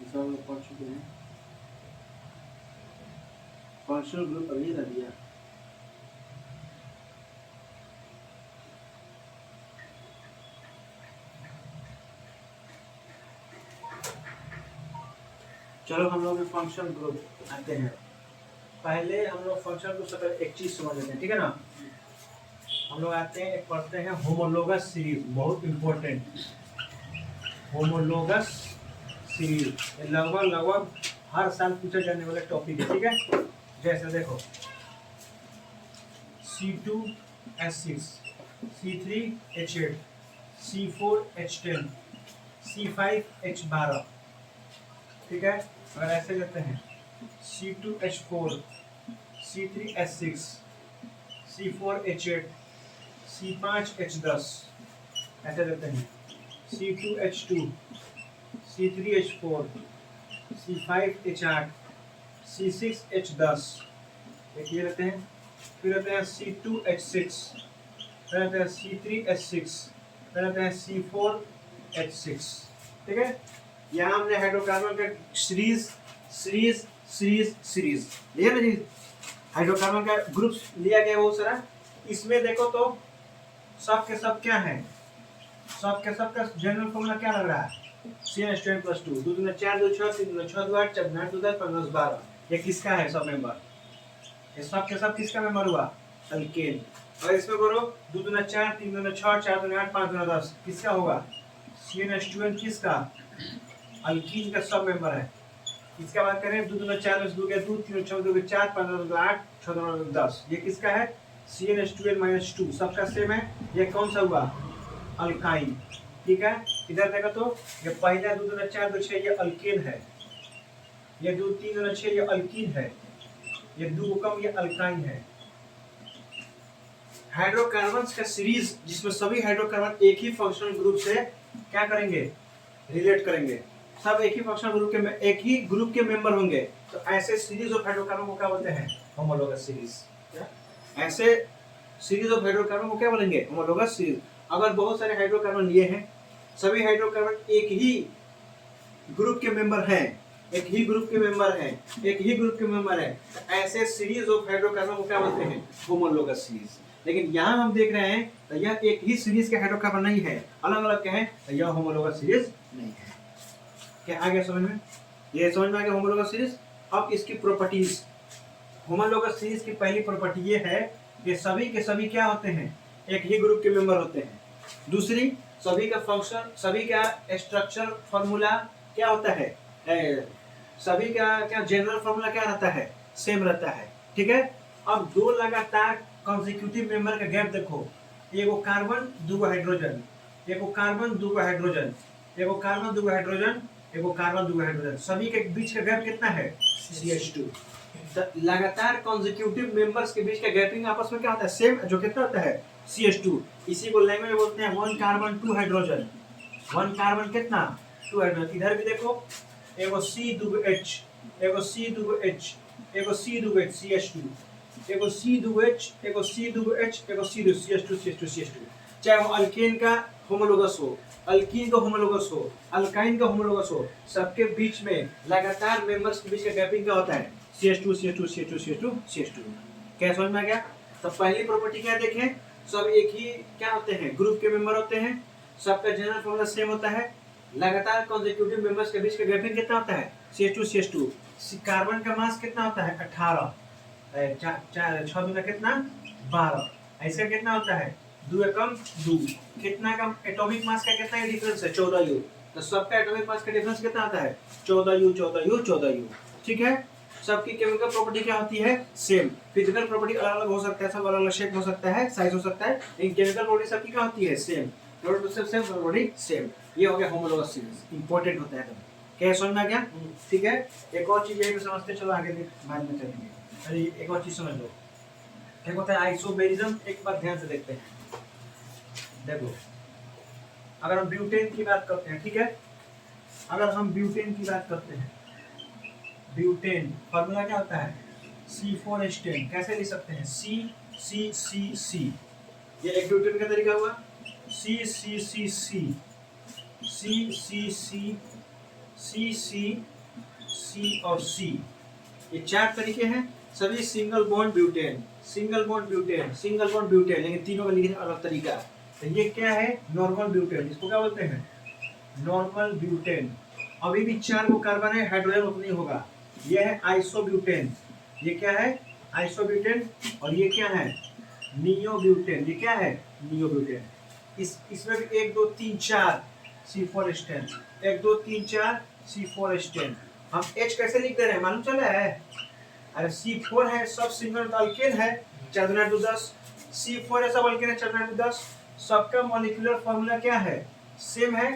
ये सब लोग पढ़ चुके हैं। फंक्शनल ग्रुप अभी रह दिया। चलो हम लोग फंक्शन ग्रुप आते हैं। पहले हम लोग फंक्शन ग्रुप से पहले एक चीज समझ लेते हैं, ठीक है ना। हम लोग आते हैं, एक पढ़ते हैं होमोलोगस सीरीज, बहुत इंपॉर्टेंट। होमोलोगस सीरीज ये लगभग हर साल पूछे जाने वाले टॉपिक है, ठीक है। जैसे देखो C2H6, C3H8, C4H10, C5H12, ठीक है। अगर ऐसे लेते हैं C2H4, C3H6, C4H8, C5H10, ऐसे लेते हैं C2H2, C3H4, C5H8, C6H10, एक ये लेते हैं। फिर लेते हैं C2H6, फिर लेते हैं C3H6, फिर लेते हैं C4H6, ठीक है। यहाँ हमने हाइड्रोकार्बन का सीरीज सीरीज सीरीज सीरीज लिया ना जी, हाइड्रोकार्बन का ग्रुप लिया गया बहुत सारा। इसमें देखो तो सब के सब क्या है, सब के सब का जनरल फॉर्मूला क्या लग रहा है, CN2H2, 2 दूना 4, 2 6, 3 दूना 6, 2 8, 4 दूना 8, 2 10, 15 12। ये किसका है सब मेंबर, ये सब के सब किसका मेंबर हुआ, अल्केन। और इसमें बोलो 2 दूना 4, 3 दूना 6, 4 दूना 8, 5 दूना 10, किसका होगा, CN2H किसका, अल्कीन का सब मेंबर है। इसका बात करें 2 दूना 4, 2 के 2, 3 6 2 के 4, 15 2 8, 6 2 10, ये किसका है, CN2H-2, सबका सेम है। ये कौन सा हुआ, अल्काइन, ठीक है। इधर देखो तो ये पहला 2 दूना 4, 2 6 ये अल्केन है, ये 2 3 दूना 6 ये अल्कीन है, ये 2 कम ये अल्काइन है। हाइड्रोकार्बन्स का सीरीज जिसमें सभी हाइड्रोकार्बन एक ही फंक्शनल ग्रुप से क्या करेंगे, रिलेट करेंगे, सब एक ही फंक्शनल ग्रुप के एक ही ग्रुप के मेंबर होंगे, तो ऐसे सीरीज ऑफ हाइड्रोकार्बन को क्या बोलते हैं, होमोलोगस सीरीज। ऐसे सीरीज ऑफ हाइड्रोकार्बन को क्या बोलेंगे, होमोलोगस सीरीज। अगर बहुत सारे हाइड्रोकार्बन लिए हैं, सभी हाइड्रोकार्बन एक ही ग्रुप के मेंबर हैं, एक ही ग्रुप के मेंबर हैं, एक ही ग्रुप के मेंबर हैं, तो ऐसे सीरीज ऑफ हाइड्रोकार्बन को क्या बोलते हैं, होमोलोगस सीरीज। लेकिन यहाँ हम देख रहे हैं तो यह एक ही सीरीज के हाइड्रोकार्बन नहीं है, अलग अलग के हैं, तो यह होमोलोगस सीरीज नहीं है। क्या आ गया समझ में, ये समझ में आ गया होमोलोगस सीरीज। अब इसकी प्रॉपर्टीज, होमोलोगस सीरीज की पहली प्रॉपर्टी ये है कि सभी के सभी क्या होते हैं, एक ही ग्रुप के मेंबर होते हैं। दूसरी, सभी का फंक्शन, सभी का स्ट्रक्चर फॉर्मूला क्या होता है, सभी का क्या जनरल फॉर्मूला क्या रहता है, सेम रहता है, ठीक है। अब दो लगातार कॉन्जिक्यूटिव मेंबर का गैप देखो, एगो कार्बन दूगो हाइड्रोजन, एगो कार्बन दूगो हाइड्रोजन, एगो कार्बन दूगो हाइड्रोजन, एगो कार्बन दूगो हाइड्रोजन, सभी के बीच का गैप कितना है, CH2। लगातार कॉन्जिक्यूटिव मेंबर्स के बीच का गैपिंग आपस में क्या होता है, सेम, जो कितना होता है, CH2। इसी को लैंग्वेज में बोलते हैं 1 कार्बन 2 हाइड्रोजन, 1 कार्बन कितना, 2 हाइड्रोजन। इधर भी देखो, एगो C दूगो H, एगो C दूगो H, एगो C दूगो H, CH2, एगो C दूगो H, एगो C दूगो H, एगो C दूगो CH2 CH2 CH2। चाहे वो अल्केन का होमोलोगस हो, अल्कीन का होमोलोगस हो, अल्काइन का होमोलोगस हो, सबके बीच में लगातार मेंबर्स के बीच का गैपिंग क्या होता है? CH2 CH2 CH2 CH2 CH2। क्या समझ में आ गया? तो पहली प्रॉपर्टी क्या देखें, सब एक ही क्या होते हैं, ग्रुप के मेंबर होते हैं, सबका जनरल फॉर्मूला सेम होता है, लगातार कॉन्सेक्यूटिव मेंबर्स के बीच का गैपिंग कितना होता है? CH2 CH2। कार्बन का मास कितना होता है? 18, 6 दूना कितना? 12। ऐसा कितना होता है? 2 एकम 2। कितना का एटॉमिक मास का कितना डिफरेंस है? 14 यू। तो सबका एटॉमिक मास का डिफरेंस कितना आता है? 14 यू 14 यू 14 यू। ठीक है, सबकी केमिकल प्रॉपर्टी क्या होती है? सेम। फिजिकल प्रॉपर्टी अलग अलग हो सकता है, सब अलग अलग शेप हो सकता है, साइज हो सकता है, लेकिन केमिकल प्रॉपर्टी सबकी क्या होती है? सेम। Same property same. ये हो गया होमोलोगस सीरीज, इंपॉर्टेंट होता है तो। क्या समझ में आ गया? ठीक है, एक और चीज यही समझते, चलो आगे बाद में चलेंगे। अरे एक और चीज समझ लो, एक होता है आइसोमेरिज्म। एक बार ध्यान से देखते हैं, देखो अगर हम ब्यूटेन की बात करते हैं, ठीक है, अगर हम ब्यूटेन की बात करते हैं, ब्यूटेन फॉर्मूला क्या होता है? C4H10। कैसे लिख सकते हैं? C। ये एक ब्यूटेन का तरीका हुआ, C और C। ये 4 तरीके हैं, सभी single bond butane, single bond butane, single bond butane, लेकिन तीनों का लिखने अलग तरीका है। तो ये क्या है? Normal butane. इसको क्या बोलते हैं? Normal butane. अभी भी 4 को कार्बन है, हाइड्रोजन उतनी होगा। ये है आइसोब्यूटेन। ये क्या है? आइसोब्यूटेन। और ये क्या है? नियोब्यूटेन। ये क्या है? नियोब्यूटेन। इसमें भी 1 2 3 4 C4H10, 1 2 3 4 C4H10। हम H कैसे लिख दे रहे हैं मालूम चला है? अरे C4 है, सब सिंगल अल्केन है, 4 दूना 10। C4 है, सब अल्केन है, 4 दूना 10। सबका मॉलिक्यूलर फार्मूला क्या है? सेम है,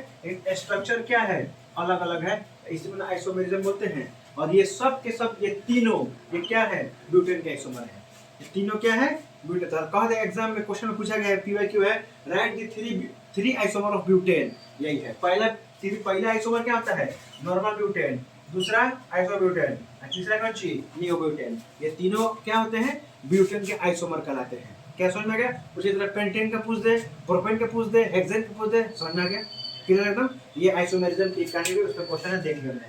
स्ट्रक्चर क्या है? अलग अलग है, इसे आइसोमेरिज्म बोलते हैं। और ये सब के सब, ये तीनों, ये क्या है? ब्यूटेन के आइसोमर है। ये तीनों क्या है? ब्यूटेन। कहा था एग्जाम में क्वेश्चन में पूछा गया है, PYQ है, right the three isomer of butane. यही है पहला आइसोमर क्या होता है? नॉर्मल ब्यूटेन, दूसरा आइसोब्यूटेन, तीसरा कौन सी? नियोब्यूटेन। ये तीनों क्या होते हैं? ब्यूटेन के आइसोमर कहलाते हैं। क्या समझ में आ गया? उसी तरह पेंटेन का पूछ दे, प्रोपेन का पूछ दे, हेक्सेन का पूछ दे, समझ में आ गया? क्लियर एकदम? ये आइसोमेरिज्म की कहानी भी उसका क्वेश्चन है, देख लेना।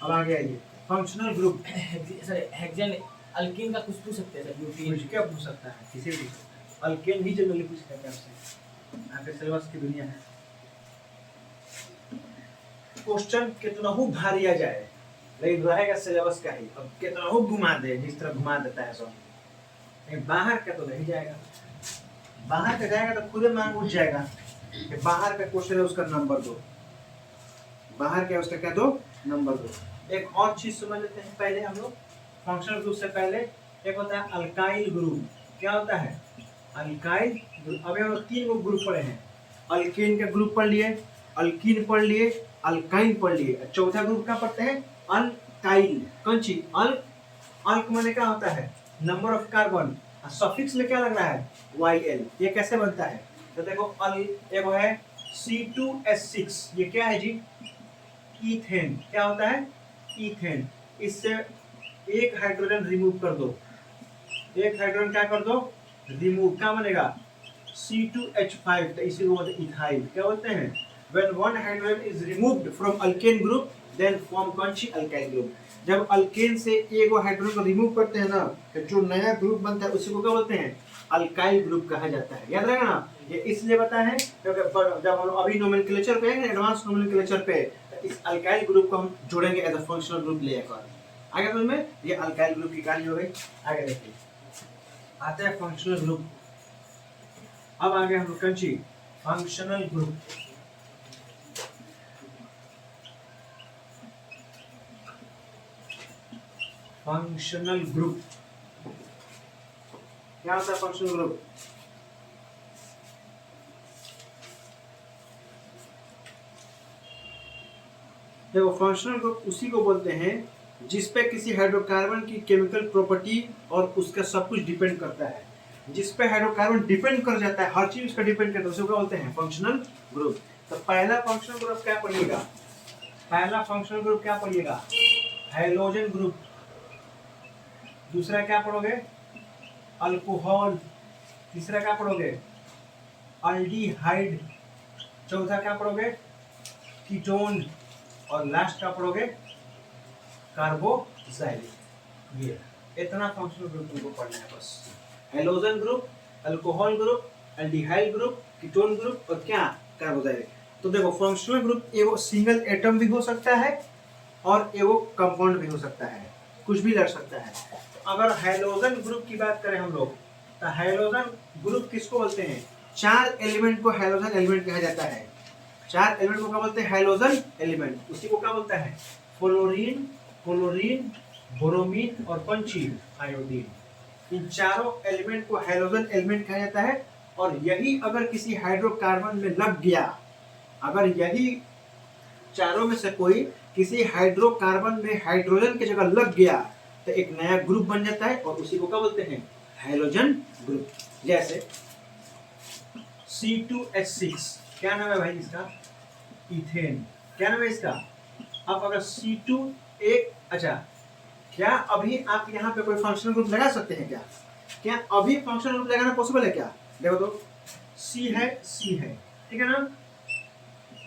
अब आगे आइए, functional group. Sir hexane alkyne का कुछ पूछ सकते हैं सर? ब्यूटेन कुछ क्या पूछ सकता है? किसी भी अल्केन ही जनरली पूछ सकता है आपसे, आगे सिलेबस की दुनिया है। क्वेश्चन कितना हो भारी आ जाए, लेकिन रहेगा सिलेबस का ही। अब कितना हो घुमा दे, जिस तरह घुमा देता है सब, बाहर का तो नहीं जाएगा। बाहर का जाएगा तो खुद मांग उठ जाएगा कि बाहर का क्वेश्चन है, उसका नंबर दो। बाहर का उसका क्या दो? नंबर दो। एक और चीज समझ लेते हैं पहले हम लोग, फंक्शनल ग्रुप से पहले। एक होता है अल्काइल ग्रुप। क्या होता है? Alkyl group. अभी हम लोग 3 को ग्रुप पढ़े हैं, अल्केन का ग्रुप पढ़ लिए, अल्कीन पढ़ लिए, अल्काइन पढ़ लिए। चौथा ग्रुप क्या पढ़ते हैं? अल्काइल। कौन सी? अल्क माने क्या होता है? Number of carbon. सफिक्स में क्या लग रहा है? YL। ये कैसे बनता है? तो देखो एक है C2H6। ये क्या है जी? ईथेन। क्या होता है? ईथेन। इससे एक हाइड्रोजन रिमूव कर दो, एक हाइड्रोजन क्या कर दो? रिमूव। क्या बनेगा? C2H5। तो इसी को बोलते हैं इथाइल। क्या बोलते हैं? When one hydrogen is removed from alkane group, then form कौन सी? Alkyl group. जब अल्केन से एक हाइड्रोजन को रिमूव करते हैं ना, तो जो नया ग्रुप बनता है उसी को क्या बोलते हैं? अल्काइल ग्रुप कहा जाता है। याद रहेगा ना? ये इसलिए बता है क्योंकि जब हम अभी नोमेनक्लेचर पे हैं, एडवांस नोमेनक्लेचर पे, तो इस अल्काइल ग्रुप को हम जोड़ेंगे एज अ फंक्शनल ग्रुप लेकर। आगे समझ में? ये अल्काइल ग्रुप की कहानी हो गई। आगे देखिए, आता है फंक्शनल ग्रुप। अब आगे हम लोग कौन सी? Functional group. फंक्शनल ग्रुप क्या होता है? फंक्शनल ग्रुप देखो, फंक्शनल ग्रुप उसी को बोलते हैं जिस पे किसी हाइड्रोकार्बन की केमिकल प्रॉपर्टी और उसका सब कुछ डिपेंड करता है। जिस पे हाइड्रोकार्बन डिपेंड कर जाता है, हर चीज उसका डिपेंड करता है, उसे क्या बोलते हैं? Functional group. तो पहला फंक्शनल ग्रुप क्या पढ़िएगा? पहला फंक्शनल ग्रुप क्या पढ़िएगा? Halogen group. दूसरा क्या पढ़ोगे? अल्कोहल। तीसरा क्या पढ़ोगे? अल्डिहाइड। चौथा क्या पढ़ोगे? कीटोन। और लास्ट क्या पढ़ोगे? कार्बोक्सिलिक। ये इतना फंक्शनल ग्रुप तुमको पढ़ना है बस। Halogen group, alcohol group, aldehyde group, ketone group और क्या? कार्बोक्सिलिक। तो देखो फंक्शनल ग्रुप एगो सिंगल एटम भी हो सकता है और एगो कंपाउंड भी हो सकता है, कुछ भी लग सकता है। अगर हेलोजन ग्रुप की बात करें हम लोग, तो हेलोजन ग्रुप किसको बोलते हैं? 4 एलिमेंट को हेलोजन एलिमेंट कहा जाता है। 4 एलिमेंट को क्या बोलते हैं? Halogen element. उसी को क्या बोलता है? फ्लोरीन, क्लोरीन, ब्रोमीन और कौन चीज? आयोडीन। इन चारों एलिमेंट को हेलोजन एलिमेंट कहा जाता है। और यही अगर किसी हाइड्रोकार्बन में लग गया, अगर यही चारों में से कोई किसी हाइड्रोकार्बन में हाइड्रोजन की जगह लग गया तो एक नया ग्रुप बन जाता है और उसी को क्या बोलते हैं? Halogen group. जैसे C2H6 क्या नाम है भाई इसका? इथेन। क्या नाम है इसका? अब अगर C2 एक, अच्छा क्या अभी आप यहाँ पे कोई फंक्शनल ग्रुप लगा सकते हैं क्या? क्या अभी फंक्शनल ग्रुप लगाना पॉसिबल है क्या? देखो तो C है, ठीक है ना?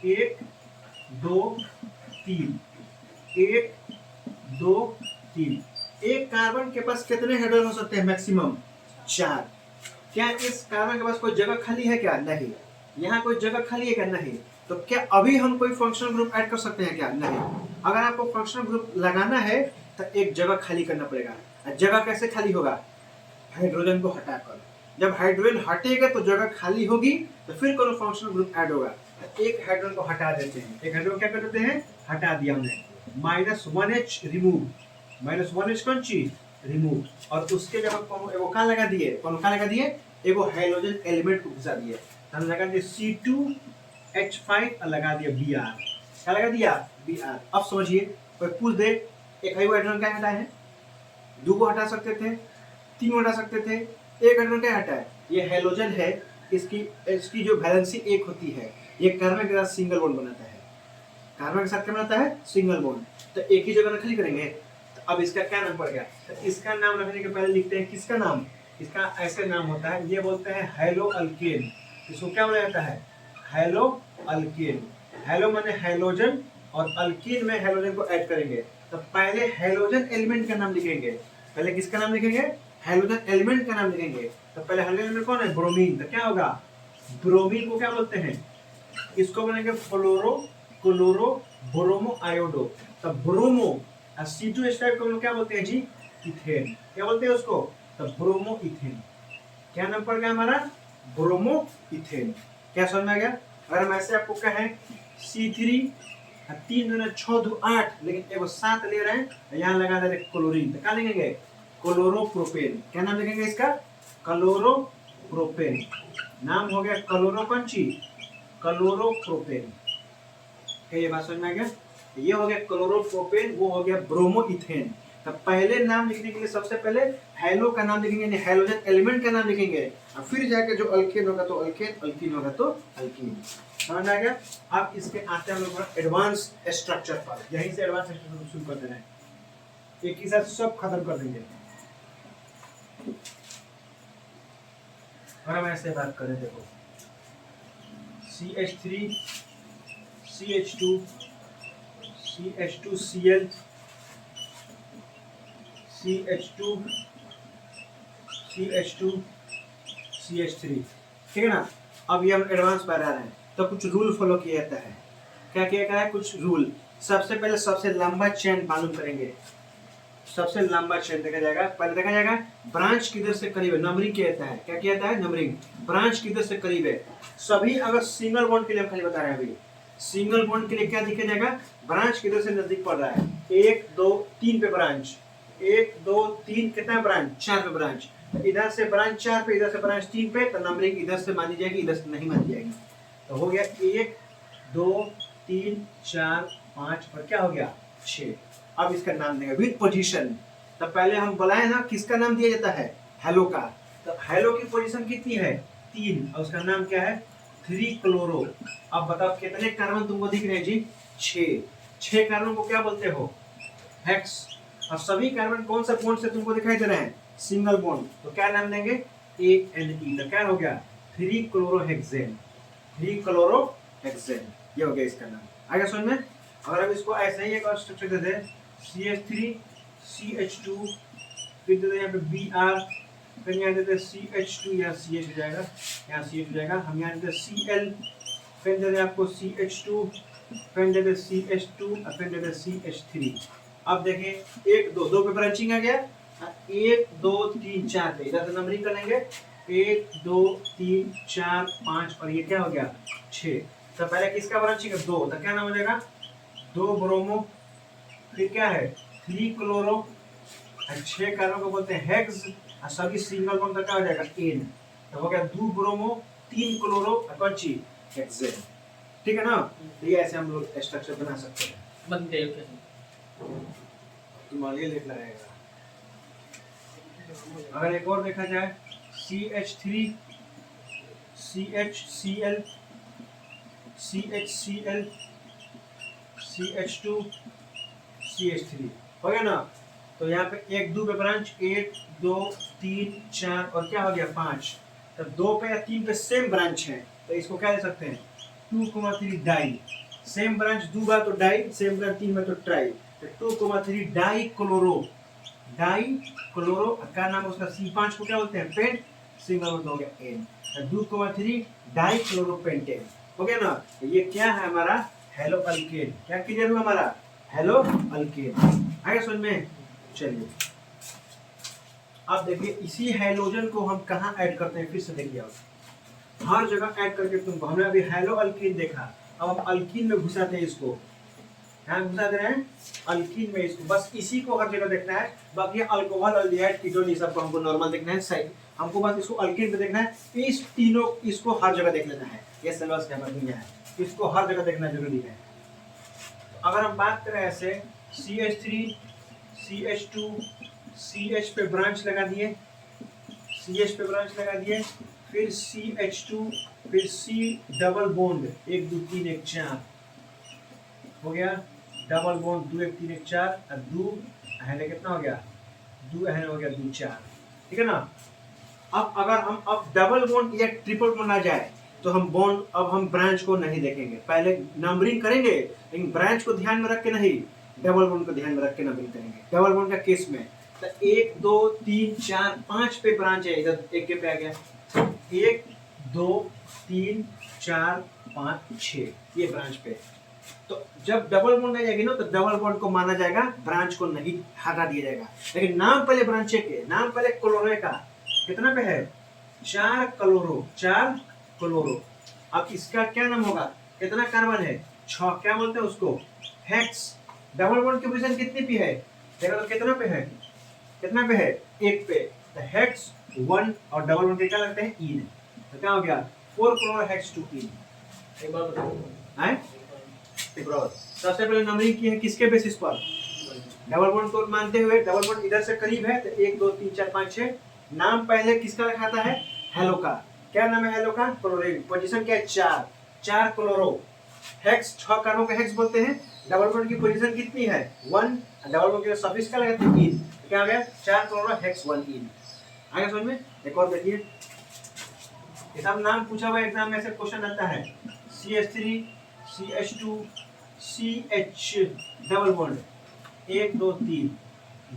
1 2 3, 1 2 3। एक कार्बन के पास कितने हाइड्रोजन हो सकते हैं? मैक्सिमम 4। क्या इस कार्बन के पास कोई जगह खाली है क्या? नहीं। यहाँ कोई जगह खाली है क्या? नहीं। तो क्या अभी हम कोई फंक्शनल ग्रुप ऐड कर सकते हैं क्या? नहीं। अगर आपको फंक्शनल ग्रुप लगाना है तो एक जगह खाली करना पड़ेगा। जगह कैसे खाली होगा? हाइड्रोजन को हटाकर। जब हाइड्रोजन हटेगा तो जगह खाली होगी, तो फिर कोई फंक्शनल ग्रुप ऐड होगा। एक हाइड्रोजन को हटा देते हैं। एक हाइड्रोजन क्या कर देते हैं? हटा दिया हमने। -1H remove. -1H कौन चीज? रिमूव। और उसके जगह वो कहाँ लगा दिए? कौन कहाँ लगा दिए? एगो हाइड्रोजन एलिमेंट को घुसा दिए। हम लगा दिए C2H5 और लगा दिया Br। क्या लगा दिया? Br। अब समझिए, कोई पूछ दे एक हाइड्रोजन क्या हटाए हैं? 2 को हटा सकते थे, 3 को हटा सकते थे, एक हाइड्रोजन क्या हटाए? ये हेलोजन है, इसकी जो वैलेंसी 1 होती है, ये कार्बन के साथ सिंगल बॉन्ड बनाता है। कार्बन के साथ क्या बनाता है? Single bond. तो एक ही जगह खाली करेंगे। तो अब इसका क्या नाम पड़ गया? तो इसका नाम रखने के पहले लिखते हैं किसका नाम? इसका ऐसे नाम होता है, ये बोलते हैं हेलो अल्केन। इसको क्या बोला जाता है? Hello alkane. हेलो माने हेलोजन और अल्कीन में हेलोजन को ऐड करेंगे। तो पहले हेलोजन एलिमेंट का नाम लिखेंगे। पहले किसका नाम लिखेंगे? हेलोजन एलिमेंट का नाम लिखेंगे। तो पहले हेलोजन एलिमेंट कौन है? ब्रोमीन। तो क्या होगा? ब्रोमीन को क्या बोलते हैं? इसको बोलेंगे फ्लोरो, क्लोरो, ब्रोमो, आयोडो। तो ब्रोमो C2H5 को हम लोग क्या बोलते हैं जी? इथेन। क्या बोलते हैं उसको? तो ब्रोमो इथेन। क्या नाम पड़ गया हमारा? Bromo ethane. क्या समझ में आ गया? अगर हम ऐसे आपको कहें C3 3 दूना 6 2 8, लेकिन एगो 7 ले रहे हैं, यहाँ लगा दे रहे क्लोरीन, तो क्या लिखेंगे? क्लोरोप्रोपेन। क्या नाम लिखेंगे इसका? क्लोरोप्रोपेन। नाम हो गया क्लोरो कौन चीज? क्लोरोप्रोपेन। क्या ये बात समझ में आ गया? ये हो गया क्लोरोप्रोपेन, वो हो गया ब्रोमोइथेन। तो पहले नाम लिखने के लिए सबसे पहले हेलो का नाम लिखेंगे, यानी हेलोजन एलिमेंट का नाम लिखेंगे, और फिर जाके जो अल्केन होगा तो अल्केन, अल्कीन होगा तो अल्कीन। समझ आ गया? अब इसके आते हैं हम लोग एडवांस स्ट्रक्चर पर। यहीं से एडवांस स्ट्रक्चर शुरू कर देना है, एक ही साथ सब खत्म कर देंगे। और हम ऐसे बात करें, देखो CH3 CH2 CH2Cl CH2 CH2 CH3, ठीक है ना? अब ये हम एडवांस पर आ रहे हैं, तो कुछ रूल फॉलो किया जाता है। क्या किया गया है? कुछ रूल। सबसे पहले सबसे लंबा चेन मालूम करेंगे। सबसे लंबा चेन देखा जाएगा। पहले देखा जाएगा ब्रांच किधर से करीब है, नंबरिंग किया जाता है। क्या किया जाता है? नंबरिंग। ब्रांच किधर से करीब है। सभी अगर सिंगल बॉन्ड के लिए हम खाली बता रहे हैं, अभी सिंगल बॉन्ड के लिए क्या दिखा जाएगा? ब्रांच किधर से नजदीक पड़ रहा है। 1 2 3 पे ब्रांच, 1 2 3 कितना ब्रांच? 4 पे ब्रांच। तो इधर से ब्रांच 4 पे, इधर से ब्रांच 3 पे, तो नंबरिंग इधर से मानी जाएगी, इधर से नहीं मानी जाएगी। तो हो गया 1 2 3 4 5 और क्या हो गया? 6। अब इसका नाम देंगे विद पोजीशन। तो पहले हम बुलाए ना, किसका नाम दिया जाता है? हेलो का। तो हेलो की पोजीशन कितनी है? 3, और उसका नाम क्या है? 3 क्लोरो। अब बताओ कितने कार्बन तुमको दिख रहे हैं जी? 6 कार्बन को क्या बोलते हो? हेक्स। और सभी कार्बन कौन सा बॉन्ड से तुमको दिखाई दे रहे हैं? Single bond. तो क्या नाम देंगे? ANE। तो क्या हो गया? 3 क्लोरोहेक्सेन। 3 क्लोरोहेक्सेन। हेक्सेन। ये हो गया इसका नाम। आगे समझ में। अगर हम इसको ऐसे ही एक और स्ट्रक्चर दे दें CH3 CH2 फिर दे दें यहाँ पे Br फिर यहाँ देते CH2 या CH हो जाएगा, यहाँ CH हो जाएगा। हम यहाँ देते Cl फिर दे दें आपको CH2 फिर दे दें CH2 और फिर दे दें CH3। अब देखें 1 2 2 पे ब्रांचिंग आ गया 1 2 3 4 पे इधर से नंबरिंग कर लेंगे 1 2 3 4 5 और ये क्या हो गया 6। तो पहले किसका ब्रांचिंग है 2, तो क्या नाम हो जाएगा 2 ब्रोमो फिर क्या है 3 क्लोरो और 6 कार्बन को बोलते हैं हेक्स और सभी सिंगल बॉन्ड का क्या हो जाएगा एन। तो हो गया 2 ब्रोमो 3 क्लोरो और कौन सी हेक्सेन। ठीक है ना। तो ये ऐसे हम लोग स्ट्रक्चर बना सकते हैं। बनते हैं कैसे? तुम्हारे लिए लिखना रहेगा। अगर एक और देखा जाए CH3 CHCl CHCl CH2 CH3 हो गया ना। तो यहाँ पे 1 2 पे ब्रांच 1 2 3 4 और क्या हो गया 5। तो 2 पे या 3 पे सेम ब्रांच है तो इसको क्या ले सकते हैं 2,3 डाई। सेम ब्रांच 2 बार तो डाई, सेम ब्रांच 3 बार तो ट्राई। तो 2,3 डाई क्लोरो क्या नाम है उसका C5 को क्या बोलते हैं पेंट, सिंगल बॉन्ड हो गया N। 2,3 डाई क्लोरोपेंटेन हो गया ना। तो ये क्या है हमारा हेलो अल्केन। क्या क्लियर हुआ हमारा हेलो अल्केन। आगे समझ में। चलिए अब देखिए इसी हाइड्रोजन को हम कहाँ ऐड करते हैं फिर से देखिए आप हर जगह ऐड करके तुमको हमने अभी हेलो अल्कीन देखा। अब हम अल्कीन में घुसाते हैं इसको, यहाँ घुसा दे रहे हैं अल्कीन में इसको। बस इसी को हर जगह देखना है, बाकी अल्कोहल अल्डिहाइड कीटोन ये सब को हमको नॉर्मल देखना है साइड। हमको बस इसको अल्कीन पे देखना है। इस तीनों इसको हर जगह देख लेना है। ये सिलेबस का दुनिया है, इसको हर जगह देखना जरूरी है। तो अगर हम बात करें ऐसे CH3 CH2 CH पे ब्रांच लगा दिए, CH पे ब्रांच लगा दिए, फिर CH2 फिर C डबल बॉन्ड 1 2 3 1 4 हो गया। डबल बॉन्ड 2 1 3 1 4 और 2 है कितना हो गया 2 है हो गया 2 4। ठीक है ना। अब अगर हम अब डबल बॉन्ड या ट्रिपल बॉन्ड आ जाए तो हम बॉन्ड अब हम ब्रांच को नहीं देखेंगे, पहले नंबरिंग करेंगे लेकिन ब्रांच को ध्यान में रख के नहीं, डबल बॉन्ड को ध्यान में रख के नंबरिंग करेंगे। डबल बॉन्ड का केस में तो 1 2 3 4 5 पे ब्रांच है, इधर एक के पे आ गया 1 2 3 4 5 6 ये ब्रांच पे। तो जब डबल बॉन्ड आ जाएगी ना तो डबल बॉन्ड को माना जाएगा, ब्रांच को नहीं हटा दिया जाएगा। लेकिन नाम पहले ब्रांच के, नाम पहले क्लोरो का कितना पे है 4 क्लोरो। अब इसका क्या नाम होगा, कितना कार्बन है 6, क्या बोलते हैं उसको हेक्स। डबल बॉन्ड की पोजीशन कितनी पे है देखो तो कितना पे है 1 पे। तो हेक्स 1 और डबल बॉन्ड के क्या लगते हैं इन। तो क्या हो गया 4 क्लोरो हेक्स 2 इन। एक बार बताओ हैं सबसे पहले नंबरिंग की है किसके बेसिस पर, डबल बॉन्ड को मानते हुए। डबल बॉन्ड इधर से करीब है तो 1 2 3 4 5 6। नाम पहले किसका रखाता है हेलो का। क्या नाम है हेलो का क्लोरीन। पोजीशन क्या है 4 क्लोरो हेक्स 6 कार्बन को हेक्स बोलते हैं। डबल बॉन्ड की पोजीशन कितनी है 1, डबल बॉन्ड के सफिक्स क्या लगाते हैं इन। क्या हो गया 4 क्लोरो हेक्स 1 इन। आगे समझ में। एक और देखिए ये सब नाम पूछा हुआ एग्जाम में से क्वेश्चन आता है CH3 CH2 CH double bond 1 2 3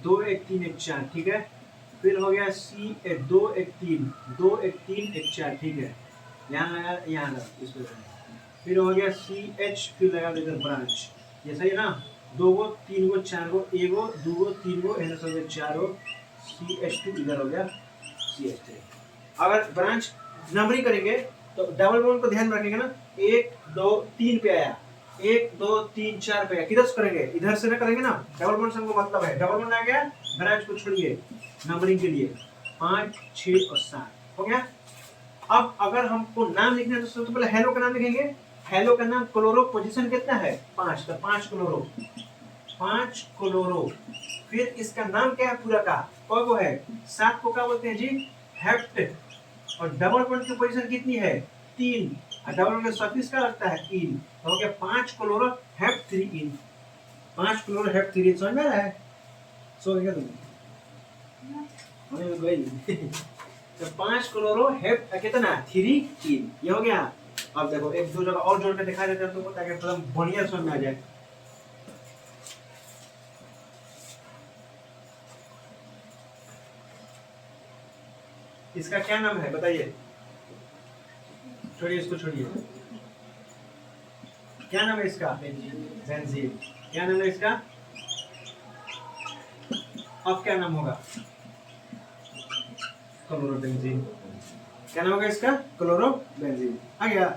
2 1 3 1 4 ठीक है। फिर हो गया C 2 1 3 2 1 3 1 4 ठीक है। यहाँ लगा यहाँ लगा इस पे। फिर हो गया CH फिर लगा देकर ब्रांच ये सही है ना। 2 गो 3 गो 4 गो 1 गो 2 गो 3 गो ऐसे हो गया 4 गो CH2 इधर हो गया CH3। अगर ब्रांच नंबरिंग करेंगे तो डबल बॉन्ड को ध्यान में रखेंगे ना 1 2 3 पे आया 1 2 3 4 पे आया, किधर से करेंगे इधर से ना करेंगे ना। डबल बॉन्ड से हमको मतलब है डबल बॉन्ड आ गया ब्रांच को छोड़िए नंबरिंग के लिए 5 6 और 7 हो गया। अब अगर हमको नाम लिखना है तो सबसे पहले हेलो का नाम लिखेंगे। हेलो का नाम क्लोरो पोजीशन कितना है 5, तो 5 क्लोरो। फिर इसका नाम क्या है पूरा का वो है 7 को क्या बोलते हैं जी हेप्ट। और डबल बॉन्ड की पोजीशन कितनी है 3 और डबल बॉन्ड का सफिक्स क्या लगता है इन। तो हो गया 5 क्लोरो हेप 3 इन। 5 क्लोरो हेप 3 इन समझ में आ रहा है। सो गया तुम तो 5 क्लोरो हेप कितना 3 इन ये हो गया। अब देखो एक दो जगह और जोड़ के दिखा देते हैं तुमको ताकि एकदम बढ़िया समझ में आ जाए। इसका क्या नाम है बताइए? छोड़िए इसको, छोड़िए। क्या नाम है इसका? बेंजीन। क्या नाम है इसका? अब क्या नाम होगा? क्लोरोबेंजीन। क्या नाम होगा इसका? क्लोरोबेंजीन। आ गया।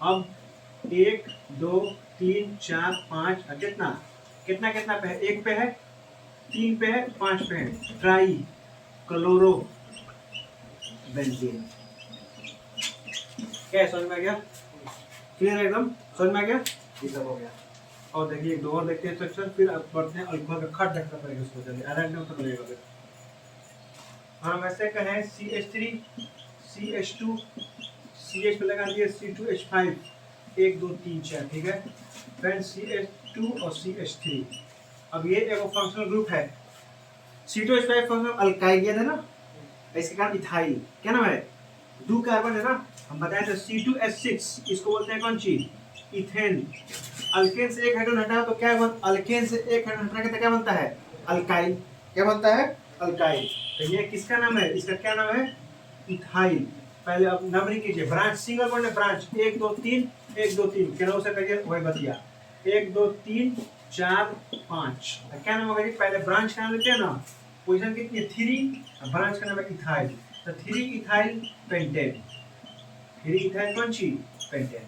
अब 1 2 3 4 5 कितना कितना कितना पे है? 1 पे है, 3 पे है, 5 पे है। Try chloro benzene. क्या समझ में आ गया? क्लियर एकदम समझ में आ गया? ये सब हो गया। और देखिए एक दो और देखते हैं स्ट्रक्चर, फिर अब बढ़ते हैं अल्कोहल का। खट देखना पड़ेगा उसको, चलिए आधा एकदम तक लगेगा फिर। और हम ऐसे कहें CH3 CH2 CH पे लगा दिए C2H5 1 2 3 4, ठीक है। फिर CH2 और CH3। अब ये एक फंक्शनल ग्रुप है। C2H5 फंक्शनल अल्काइल गया था ना, इसके कारण इथाइल। क्या नाम है? 2 कार्बन है ना, हम बताए थे C2H6 इसको बोलते हैं कौन सी? इथेन। अल्केन से एक हाइड्रोजन हटाओ तो क्या बनता? अल्केन से एक हाइड्रोजन हटाने तो क्या बनता है? अल्काइल। क्या बनता है? अल्काइल। तो ये किसका नाम है? इसका क्या नाम है? इथाइल। पहले अब नंबरिंग कीजिए, ब्रांच सिंगल बॉन्ड है, ब्रांच 1 2 3 1 2 3 क्या से करिए वही बतिया 1 2 3 4 5। क्या नाम होगा जी? पहले ब्रांच का नाम लेते हैं ना, पोजीशन कितनी है? 3, ब्रांच का नाम है इथाइल, तो 3 इथाइल पेंटेन। 3 इथाइल कौन सी? पेंटेन।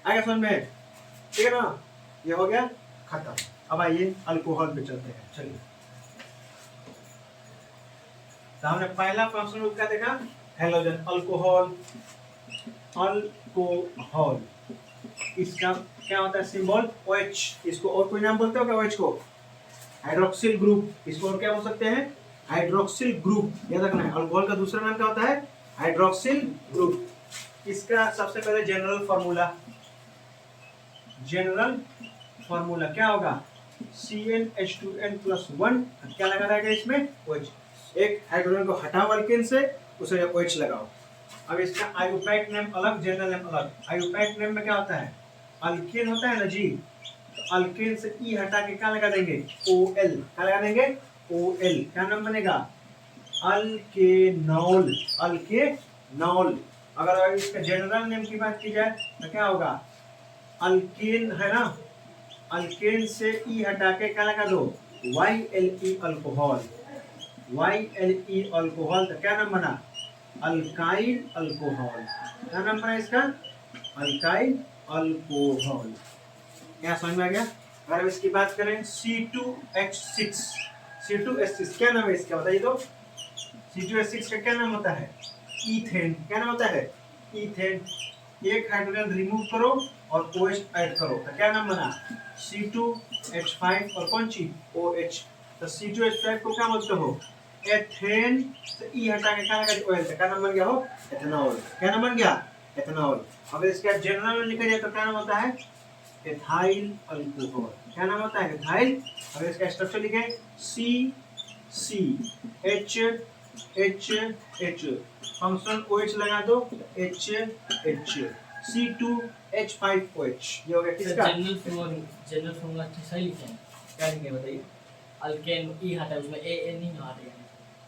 आगे समझ में? ठीक है ना? ये हो गया खत्म। अब आइए अल्कोहल पे चलते हैं। चलिए, तो हमने पहला फंक्शनल ग्रुप क्या देखा? हेलोजन। अल्कोहल। अल्कोहल इसका क्या होता है सिंबल? OH। इसको और कोई नाम बोलते हो क्या? OH को हाइड्रोक्सिल ग्रुप। इसको और क्या बोल सकते हैं? Hydroxyl group. याद रखना है, अल्कोहल का दूसरा नाम क्या होता है? Hydroxyl group. इसका सबसे पहले जनरल फार्मूला, जनरल फार्मूला क्या होगा? CnH2n+1। क्या लगा रहेगा इसमें? OH। एक हाइड्रोजन को हटाओ अल्केन से, उसे OH लगाओ। अब इसका आयुपैक नेम अलग, जनरल नेम अलग। आयुपैक नेम में क्या होता है? अल्केन होता है ना जी, तो अल्केन से ई हटा के क्या लगा देंगे? OL। क्या लगा देंगे? OL। क्या नाम बनेगा? अल्केनॉल। अल्केनॉल। अगर इसका जनरल नेम की बात की जाए तो क्या होगा? अल्केन है ना, अल्केन से ई हटा के क्या लगा दो? YLE alcohol. YLE alcohol. तो क्या नाम बना? Alkyl alcohol. क्या नाम बना इसका? Alkyl alcohol. क्या समझ में आ गया? अगर हम इसकी बात करें C2H6, C2H6 क्या नाम है इसका बताइए तो? C2H6 का क्या नाम होता है? ईथेन। क्या नाम होता है? ईथेन। एक हाइड्रोजन रिमूव करो और OH ऐड करो तो क्या नाम बना? C2H5 और कौन सी? OH। तो C2H5 को क्या बोलते हो? एथेन। से ई हटा के क्या लगा? ऑयल। क्या नाम बन गया हो? एथेनॉल। क्या नाम बन गया? एथेनॉल। अगर इसका जनरल में लिखा जाए तो क्या नाम होता है? Ethyl alcohol. क्या नाम होता है? एथाइल। अगर इसका स्ट्रक्चर लिखे CCHH, फंक्शन OH लगा दो, HH, C2H5OH। ये हो गया किसका? जनरल फॉर्मूला सही लिखे हैं? क्या लिखे हैं बताइए? अल्केन ई हटा, उसमें AN ही हटा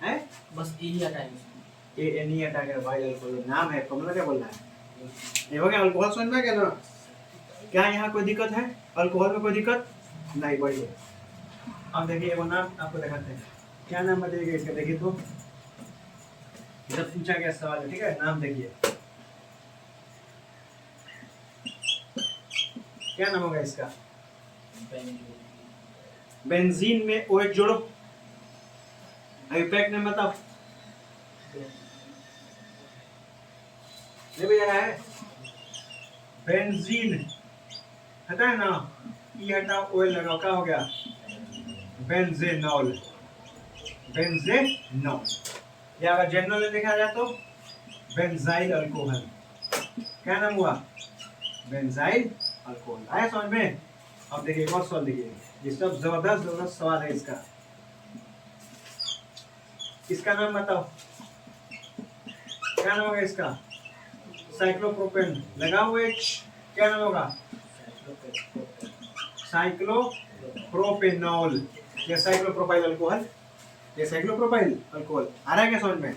है, बस E ही हटा है। AN ही हटा के भाई अल्कोहल नाम है, फॉर्मूला क्या बोल रहा है? ये हो गया अल्कोहल। समझ में आ गया ना? क्या यहाँ कोई दिक्कत है? अल्कोहल में कोई दिक्कत नहीं। बढ़िया। अब देखिए वो नाम आपको दिखाते हैं। क्या नाम बताइएगा इसका? देखिए तो जब पूछा गया सवाल है, ठीक है। नाम देखिए क्या नाम होगा इसका? बेंजीन में OH जोड़ो। आयुपैक नेम बताओ। नहीं भैया है बेंजीन हटा है ना, ई हटाओ OL लगाओ, क्या हो गया? बेंजेनॉल। बेंजेनॉल। या अगर जनरल में देखा जाए तो बेंजाइल अल्कोहल। क्या नाम हुआ? Benzyl alcohol. आया समझ में? अब देखिए एक और सवाल देखिए, ये सब जबरदस्त जबरदस्त सवाल है इसका। इसका नाम बताओ, क्या नाम होगा इसका? साइक्लोप्रोपेन, लगाओ एच, क्या नाम होगा? साइक्लोप्रोपेनॉल या साइक्लोप्रोपाइल अल्कोहल, ये साइक्लोप्रोपाइल अल्कोहल। आ रहा है क्या समझ में?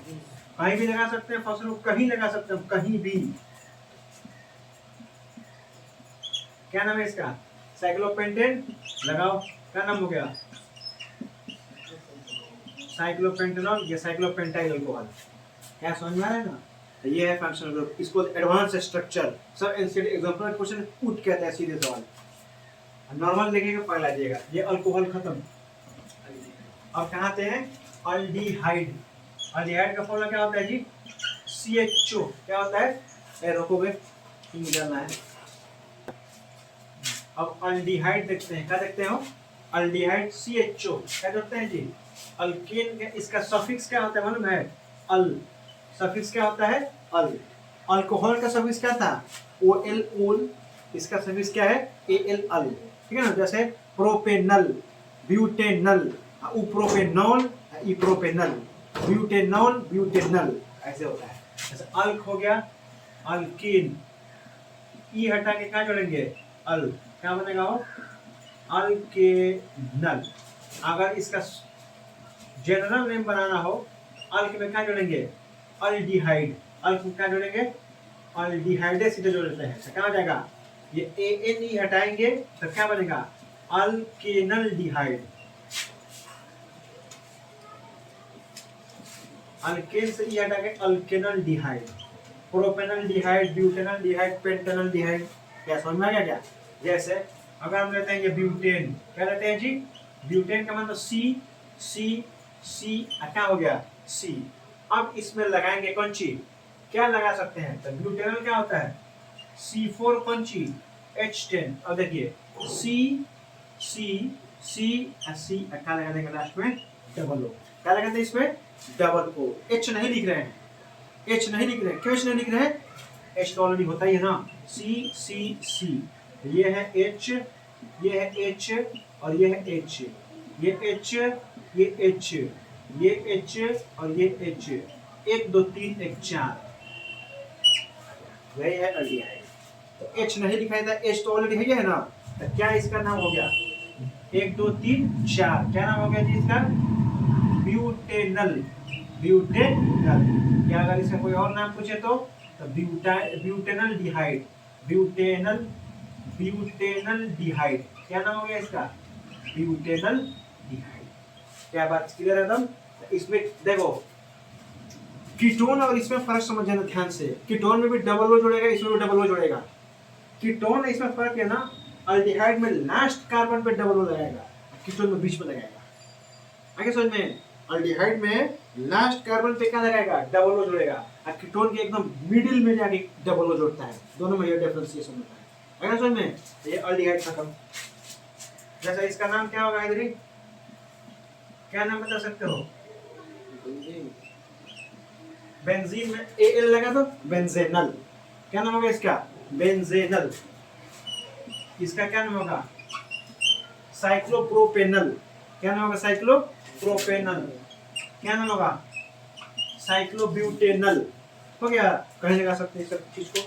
कहीं भी लगा सकते हैं, फसलों कहीं लगा सकते हैं, कहीं भी। क्या नाम है इसका? साइक्लोपेंटेन, लगाओ, क्या नाम हो गया? साइक्लोपेंटेनॉल या साइक्लोपेंटाइल अल्कोहल। क्या समझ में आ रहा है ना? तो ये है फंक्शनल ग्रुप, इसको एडवांस स्ट्रक्चर सब इंस्टेंट एग्जांपल क्वेश्चन पुट कहते हैं, सीधे सवाल। नॉर्मल लिखेंगे पढ़ लीजिएगा। ये अल्कोहल खत्म। अब कहाँ आते हैं? अल्डिहाइड। अल्डिहाइड का फॉर्मूला क्या होता है जी? CHO। क्या होता है? ए रोकोगे, निकालना है। अब अल्डिहाइड देखते हैं, क्या देखते हो? अल्डिहाइड CHO क्या करते हैं जी? अल्केन का इसका सफिक्स क्या होता है मालूम है? अल। सफिक्स क्या होता है? अल। अल्कोहल का सफिक्स क्या था? OL ओल। इसका सफिक्स क्या है? AL अल। ठीक है ना? जैसे प्रोपेनल, ब्यूटेनल, उप्रोपेनॉल, इप्रोपेनल, ब्यूटेनॉल, ब्यूटेनल, ऐसे होता है। जैसे अल्क हो गया, अल्कीन, ई हटा के क्या जोड़ेंगे? अल, क्या बनेगा वो? अल्केनल। अगर इसका जनरल नेम बनाना हो, अल्क में क्या जोड़ेंगे? अल्डिहाइड। अल्क में क्या जोड़ेंगे? अल्डिहाइड सीधे जोड़ देते हैं, तो क्या हो जाएगा? ये ANE हटाएंगे तो क्या बनेगा? अल्केनल डिहाइड। अल्केन से ई हटा के alkanal aldehyde. Propanal aldehyde, butanal aldehyde, pentanal aldehyde. क्या समझ में आ गया क्या? जैसे अगर हम लेते हैं ये ब्यूटेन, क्या लेते हैं जी? ब्यूटेन का मतलब C क्या हो गया? C। अब इसमें लगाएंगे कौन सी? क्या लगा सकते हैं? तो ब्यूटेनल क्या होता है? C4 कौन सी? H10। अब देखिए C क्या लगा देंगे लास्ट में? Double O। क्या लगाते हैं इसमें? Double O। H नहीं लिख रहे हैं, H नहीं लिख रहे हैं। क्यों H नहीं लिख रहे हैं? H तो ऑलरेडी होता ही है ना। C। ये है H, ये है H और ये है H। ये H, ये H, ये H और ये H। 1 2 3 1 4, वही है अल्डिहाइड। तो H नहीं लिखा था, H तो ऑलरेडी है ना, तो क्या इसका नाम हो गया? 1 2 3 4, क्या नाम हो गया जी इसका? ब्यूटेनल। ब्यूटेनल। या अगर इसका कोई और नाम पूछे तो ब्यूटेनल डिहाइड। ब्यूटेनल डिहाइड, क्या नाम हो गया इसका? ब्यूटेनल डिहाइड। क्या बात क्लियर है एकदम? इसमें देखो कीटोन और इसमें फर्क समझ जाना ध्यान से। कीटोन में भी डबल O जुड़ेगा, इसमें भी डबल O जुड़ेगा। कीटोन इसमें फर्क है ना, अल्डिहाइड में लास्ट कार्बन पे डबल O लगाएगा, कीटोन में बीच में लगाएगा। आगे समझ में? अल्डिहाइड में लास्ट कार्बन पे क्या लगाएगा? डबल O जुड़ेगा, और कीटोन के एकदम मिडिल में जाके डबल O जोड़ता है। दोनों में ये डिफरेंशिएशन होता है। आगे समझ में? ये अल्डिहाइड खत्म। जैसा इसका नाम क्या होगा इधर? क्या नाम बता सकते हो? बेंजीन में AL लगा दो, बेंजेनल। क्या नाम होगा इसका? बेंजेनल। इसका क्या नाम होगा? साइक्लोप्रोपेनल। क्या नाम होगा? साइक्लोप्रोपेनल। क्या नाम होगा? साइक्लोब्यूटेनल। हो गया। कहीं लगा सकते हैं सब चीज को।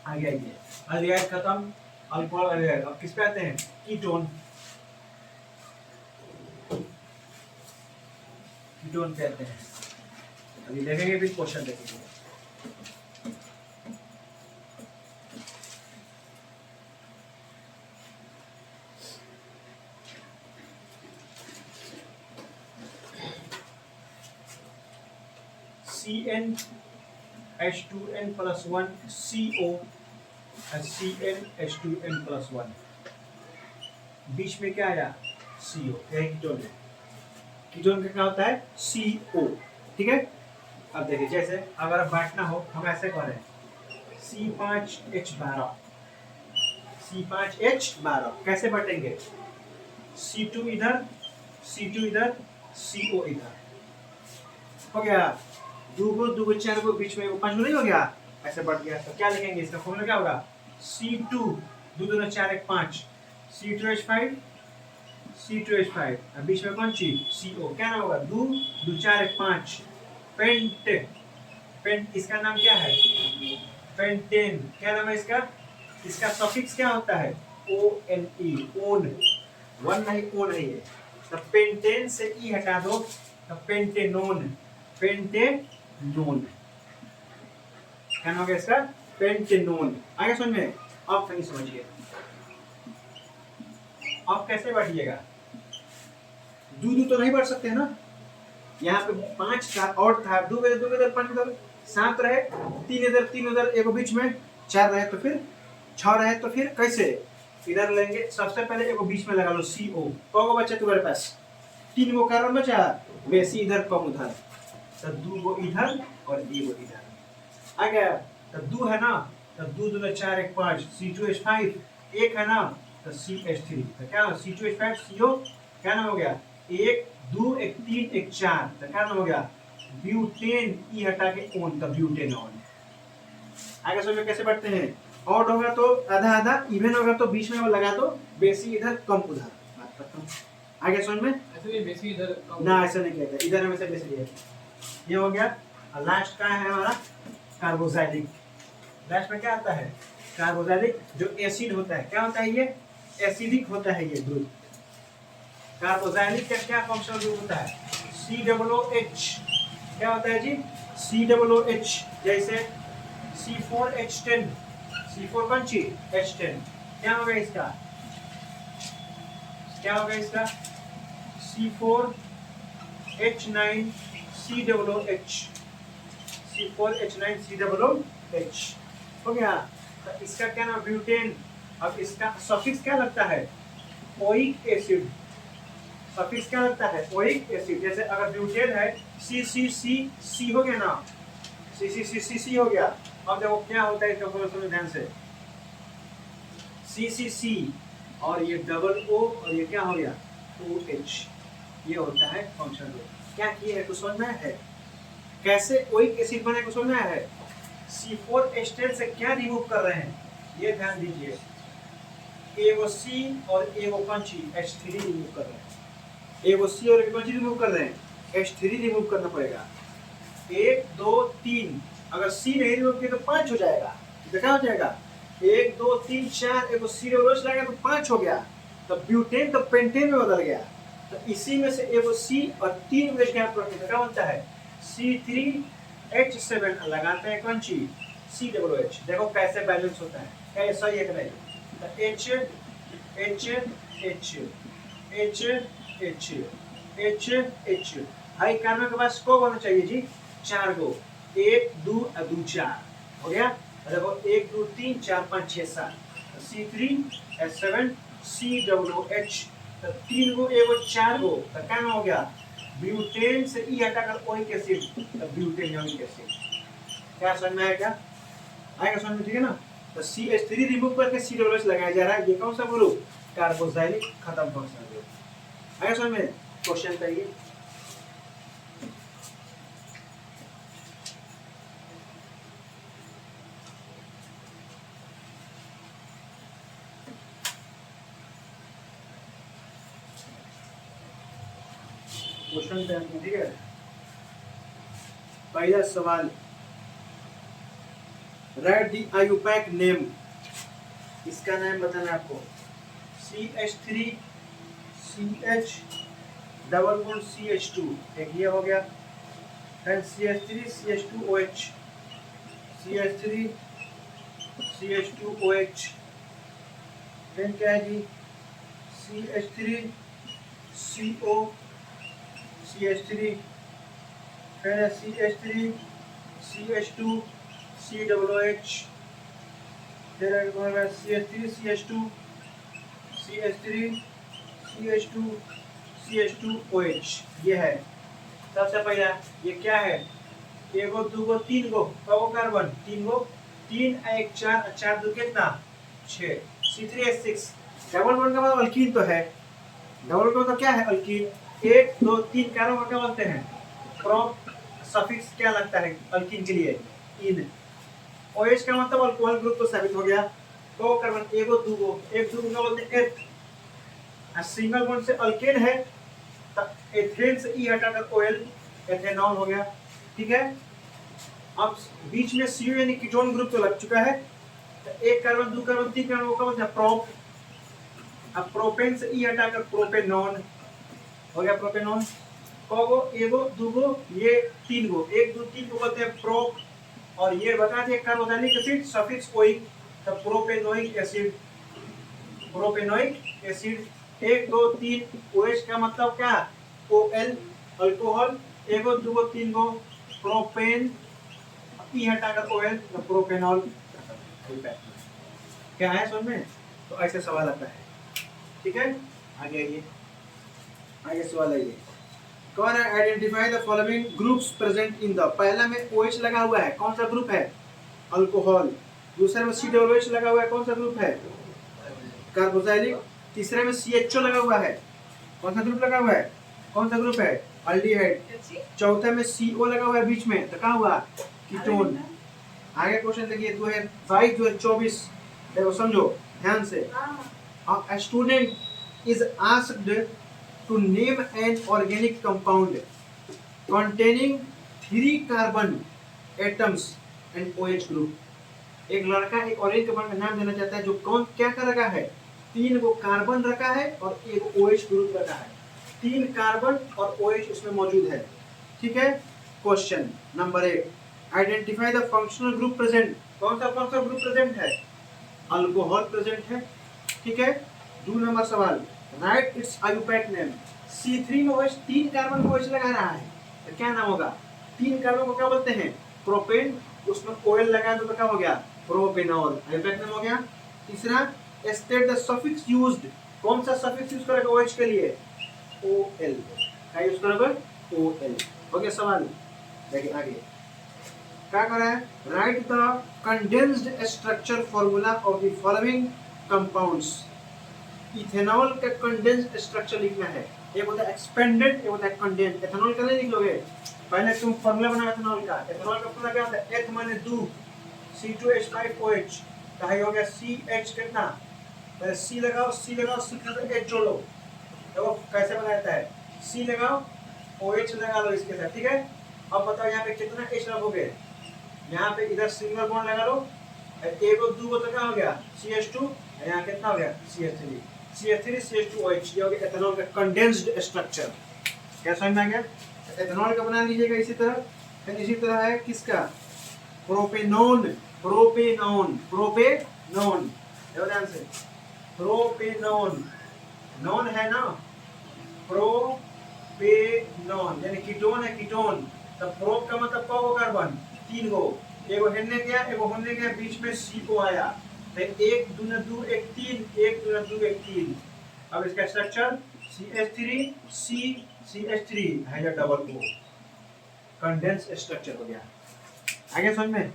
आगे आइए, अल्डिहाइड खत्म, अल्कोहल अल्डिहाइड। अब किस पे आते हैं? कीटोन। कीटोन पे आते हैं, अभी देखेंगे, फिर क्वेश्चन देखेंगे। CnH2n+1 CO CnH2n+1, बीच में क्या आया? CO। यही कीटोन है। कीटोन का क्या होता है? CO। ठीक है। अब देखिए, जैसे अगर बांटना हो हम ऐसे करें, C5H12, C5H12 कैसे बांटेंगे? C2 इधर, C2 इधर, CO इधर। हो गया। दो चार को बीच में 5 नहीं हो गया? ऐसे बढ़ गया। तो क्या लिखेंगे? इसका फॉर्मूला क्या होगा? C2 2 2 4 1 5, C2H5 C2H5, बीच में कौन सी CO, क्या नाम होगा, 2 2 4 1 5, पेंट, पेंट इसका नाम क्या है, पेंटेन, क्या नाम है इसका, इसका सफिक्स क्या होता है, ONE, ओन, वन नहीं ओ नहीं है, तो पेंटेन से ई हटा दो तो पेंटेनोन, पेंटेनोन, क्या नाम होगा इसका, पेंटेनोन। आगे समझ में, अब सही समझिए, अब कैसे बैठिएगा, दूध तो नहीं बढ़ सकते हैं ना, यहाँ पे 5 था और था, 2 इधर 5 इधर 7 रहे, 3 इधर 3 उधर, एक बीच में 4 रहे तो फिर 6 रहे तो फिर कैसे, इधर लेंगे, सबसे पहले एक बीच में लगा लो CO, कौन को बचा तुम्हारे पास, 3 गो कार्बन बचा, बेसी इधर कम उधर, तो 2 गो इधर और 1 गो इधर, आ गया, तो 2 है ना, तो 2 2 4 1 5, C2H5, 1 है ना, तो CH3, तो क्या C2H5 CO, क्या नाम हो गया, 1 2 1 3 1 4, तो क्या नाम हो गया, ब्यूटेन, ई हटा के ओन, तो ब्यूटेनॉन। आगे समझ में कैसे बढ़ते हैं, ऑड होगा तो आधा आधा, इवन होगा तो बीच में वो लगा दो, बेसी इधर कम उधर, बात खत्म। आगे समझ में, ऐसे बेसी इधर कम ना ऐसा नहीं कहते, इधर हमेशा बेसी लिया, ये हो गया। और लास्ट का है हमारा कार्बोजाइलिक, लास्ट में क्या आता है, कार्बोजाइलिक, जो एसिड होता है, क्या होता है ये, एसिडिक होता है ये ग्रुप। कार्बोजाइलिक का क्या फंक्शनल ग्रुप होता है, COOH, क्या होता है जी, COOH, जैसे C4H10, C4 कौन सी H10, क्या होगा इसका, क्या होगा इसका, C4H9 COOH, C4H9 COOH हो गया, तो इसका क्या नाम, ब्यूटेन। अब इसका सफिक्स क्या लगता है, ओइक एसिड, सफिक्स क्या लगता है, ओइक एसिड, जैसे अगर ब्यूटेन है CCC हो गया ना, CCC हो गया। अब देखो क्या होता है इसका फॉर्मूला ध्यान से, CCC और ये डबल O और ये क्या हो गया OH, ये होता है फंक्शनल ग्रुप। क्या किए है कुछ समझ में आया है, कैसे ओइक एसिड बने कुछ समझ में आया है, C4H10 से क्या रिमूव कर रहे हैं, ये ध्यान दीजिए, एगो C और एगो पंची H3 रिमूव कर रहे हैं, एगो C और एगो पंची रिमूव कर रहे हैं, H3 रिमूव करना पड़ेगा, 1 2 3, अगर C नहीं रिमूव किया तो 5 हो जाएगा, तो क्या हो जाएगा, 1 2 3 4, एगो C रिवर्स लगा तो 5 हो गया, तो ब्यूटेन तो पेंटेन में बदल गया, तो इसी में से एगो C और 3 वेज गैप रखते तो क्या बनता है, C3H7, लगाते हैं कौन सी COOH, देखो कैसे बैलेंस होता है, ऐसा ही एक नहीं, तो H H H H H H H, high carbon के पास को होना चाहिए जी, 4 गो, 1 2 2 4 हो गया, देखो 1 2 3 4 5 6 7, C3H7 COOH, तो 3 गो एगो 4 गो, तो क्या हो गया, ब्यूटेन से ई हटाकर ओइक एसिड, तो ब्यूटेनोइक एसिड। क्या समझ में आया, क्या आएगा समझ में, ठीक है ना, तो CH3 रिमूव करके COOH लगाया जा रहा है, ये कौन सा ग्रुप, कार्बोजाइलिक, खत्म फंक्शनल ग्रुप। आएगा समझ में, क्वेश्चन करिए, क्वेश्चन ध्यान में, ठीक है। पहला सवाल, राइट द आयुपैक नेम, इसका नाम बताना है आपको, CH3 CH double bond CH2, एक ये हो गया, फिर CH3 CH2OH, CH3 CH2OH, फिर क्या है जी, CH3 CO CH3, फिर CH3 CH2 COOH, फिर CH3 CH2 CH3 CH2 CH2OH, ये है सबसे पहला। ये क्या है, एगो दूगो तीन गो, कगो कार्बन, 3 गो, 3 1 4, 4 2 कितना 6, C3H6, डबल बॉन्ड का मतलब अल्कीन तो है, डबल बॉन्ड तो क्या है अल्कीन, 1 2 3 कार्बन को क्या बोलते हैं, प्रॉप सफिक्स क्या लगता है अल्कीन के लिए, इन। OH का मतलब अल्कोहल ग्रुप तो साबित हो गया, तो कार्बन एगो दूगो, एक दूगो का बोलते हैं एथ, सिंगल बॉन्ड से अल्केन है, तो एथेन से ई हटाकर ओएल एथेनॉल हो गया। ठीक है, अब बीच में सीओ यानी कीटोन ग्रुप तो लग चुका है, तो एक कार्बन, दो कार्बन, तीन कार्बन, वो क्या बोलते हैं प्रोप। अब प्रोपेन से ई हटाकर प्रोपेनॉन हो गया, प्रोपेनॉन। कौगो, एगो, दूगो, ये तीन गो, एक दो तीन को बोलते हैं प्रोप, और ये बता दिए कार्बोक्सिलिक एसिड सफिक्स ओइक, तो प्रोपेनोइक एसिड, प्रोपेनोइक एसिड। एक दो तीन ओएच का मतलब क्या, ओएल अल्कोहल, एगो दूगो तीन गो प्रोपेन, ई हटाकर ओएल तो प्रोपेनॉल। क्या है समझ में? तो ऐसे सवाल आता है। ठीक है, आगे आइए, आगे सवाल आइए। कौन है, identify the following groups present in the, पहला में OH लगा हुआ है, कौन सा ग्रुप है, अल्कोहल। दूसरे में COOH लगा हुआ है, कौन सा ग्रुप है, कार्बोक्सिलिक। तीसरे में CHO लगा हुआ है, कौन सा ग्रुप लगा हुआ है, कौन सा ग्रुप है, अल्डिहाइड। चौथे में CO लगा हुआ है बीच में, तो क्या हुआ, कीटोन। आगे क्वेश्चन देखिए 2022 2024, देखो समझो ध्यान से। A student is asked to name an organic compound containing 3 carbon atoms and OH group। एक लड़का एक ऑर्गेनिक कंपाउंड का नाम देना चाहता है जो कौन क्या कर रखा है, 3 गो कार्बन रखा है और एक OH ग्रुप रखा है, 3 कार्बन और OH उसमें मौजूद है। ठीक है, question number 1, identify the functional group present, कौन सा फंक्शनल ग्रुप प्रेजेंट है, अल्कोहल प्रेजेंट है। ठीक है, 2 नंबर सवाल, right it's IUPAC name. C3 में OH 3 कार्बन को OH लगा रहा है, तो क्या नाम होगा, 3 कार्बन को क्या बोलते हैं, प्रोपेन, उसमें OL लगा तो क्या हो गया, प्रोपेनॉल, आयुपैक नेम हो गया। तीसरा, स्टेट द सफिक्स यूज्ड, कौन सा सफिक्स यूज करेगा OH के लिए, OL, क्या यूज करोगे, OL। हो गया सवाल। देखिए आगे क्या कर रहा है, right the condensed structure formula of the following compounds. Ethanol का कंडेंस्ड स्ट्रक्चर लिखना है, एक होता है एक्सपेंडेड, एक होता है कंडेंस्ड। एथेनॉल का नहीं लिख लोगे, पहले तुम फॉर्मूला बना एथेनॉल का। एथेनॉल का फॉर्मूला क्या होता है, एथ माने 2 C2H5OH, तो है हो गया CH कितना, पहले C लगाओ, C लगाओ, C के साथ H जोड़ो, देखो कैसे बना जाता है, C लगाओ OH लगा लो इसके साथ। ठीक है, अब बताओ यहाँ पे कितना H रखोगे, यहाँ पे इधर सिंगल बॉन्ड लगा लो, एक और दो तो क्या हो गया CH2, यहाँ कितना हो गया CH3, CH3 CH2OH, ये हो गया एथेनॉल का कंडेंस्ड स्ट्रक्चर। क्या समझ में आ गया, एथेनॉल का बना लीजिएगा इसी तरह। फिर इसी तरह है किसका, प्रोपेनॉन, प्रोपेनॉन, प्रोपेनॉन, देखो ध्यान से, प्रोपेनॉन, नॉन है ना, प्रोपेनॉन यानी कीटोन है, कीटोन। तब प्रोप का मतलब कौ कार्बन, 3 गो, एगो हेलने गया, एगो होने गया, बीच में CO आया, तो 1 2 2 1 3, 1 2 2 1 3। अब इसका स्ट्रक्चर CH3 CH3 है या डबल O, कंडेंस स्ट्रक्चर हो गया। आगे समझ में,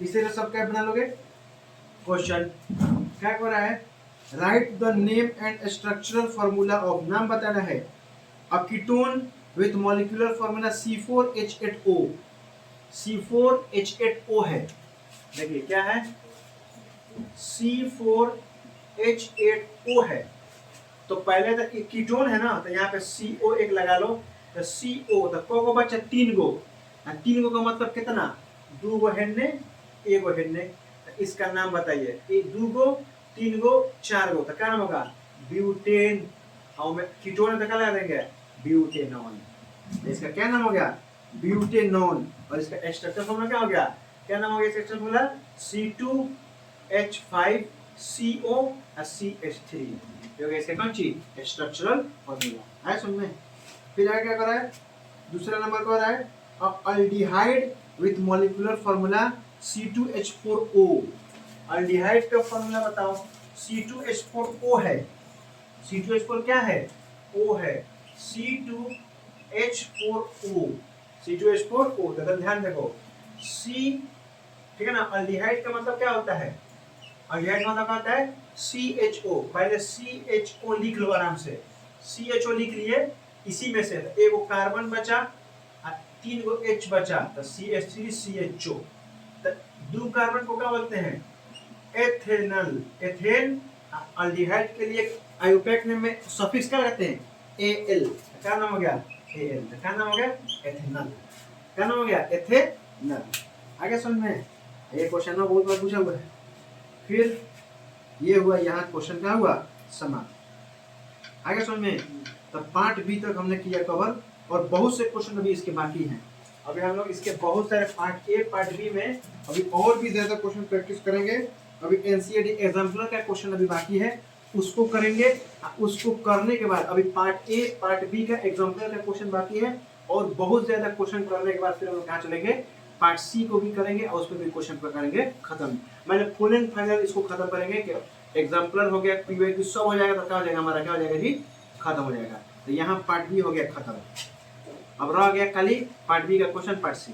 इसीलिए सब क्या बना लोगे। क्वेश्चन क्या कर रहा है, right the name and structural formula of, नाम बताना है, a ketone with molecular formula C4H8O, C4H8O है। देखिए क्या है, C4H8O है, तो पहले तो कीटोन है ना, तो यहाँ पे CO एक लगा लो, तो CO तो को बच्चा 3 गो, 3 गो का मतलब कितना, 2 गो हेडने, 1 गो हेडने, तो इसका नाम बताइए, 2 गो 3 गो 4 गो, तो क्या नाम होगा, ब्यूटेन। और कीटोन तो क्या लगा देंगे, ब्यूटेनॉन, इसका क्या नाम हो गया, ब्यूटेनॉन। और इसका स्ट्रक्चर फॉर्मूला क्या हो गया, क्या नाम हो गया स्ट्रक्चर फॉर्मूला, C2H5CO और CH3, हो गया इसका कौन चीज, स्ट्रक्चरल फॉर्मूला है समझ में। फिर आगे क्या कर रहा है, दूसरा नंबर का है aldehyde with molecular formula C2H4O। Aldehyde का फॉर्मूला बताओ, C2H4O है, C2H4 क्या है, O है, C2H4O, C2H4O, तो ध्यान देखो C, ठीक है ना। अल्डिहाइड का मतलब क्या होता है, अल्डिहाइड का मतलब क्या होता है, CHO, पहले CHO लिख लो आराम से, CHO लिख लिए, इसी में से एक कार्बन बचा, 3 गो H बचा, तो CH3 CHO, तो 2 कार्बन को क्या बोलते हैं, एथेनल, एथेन। अल्डिहाइड के लिए आयुपैक में सफिक्स क्या लगाते हैं, ए एल, क्या नाम हो गया, ए एल, क्या नाम हो गया, एथेनॉल, क्या नाम हो गया, एथेनॉल। आगे समझ में, ये क्वेश्चन में बहुत बार पूछा हुआ है। फिर ये हुआ यहाँ क्वेश्चन क्या हुआ, समाप्त। आगे समझ में, तब पार्ट बी तक हमने किया कवर, और बहुत से क्वेश्चन अभी इसके बाकी हैं। अभी हम लोग इसके बहुत सारे पार्ट ए पार्ट बी में अभी और भी ज्यादा क्वेश्चन प्रैक्टिस करेंगे। अभी एनसीईआरटी एग्जाम्पलर का क्वेश्चन अभी बाकी है, उसको करेंगे। उसको करने के बाद अभी पार्ट ए पार्ट बी का एग्जाम्पलर का क्वेश्चन बाकी है, और बहुत ज्यादा क्वेश्चन करने के बाद फिर हम लोग कहाँ चलेंगे, पार्ट सी को भी करेंगे, और उसमें भी क्वेश्चन करेंगे खत्म। मैंने फुल एंड फाइनल इसको खत्म करेंगे कि एग्जाम्पलर हो गया, पीवाईक्यू सब हो जाएगा, तो क्या हो जाएगा हमारा, क्या हो जाएगा जी, खत्म हो जाएगा। तो यहाँ पार्ट बी हो गया खत्म। अब रह गया खाली पार्ट बी का क्वेश्चन, पार्ट सी।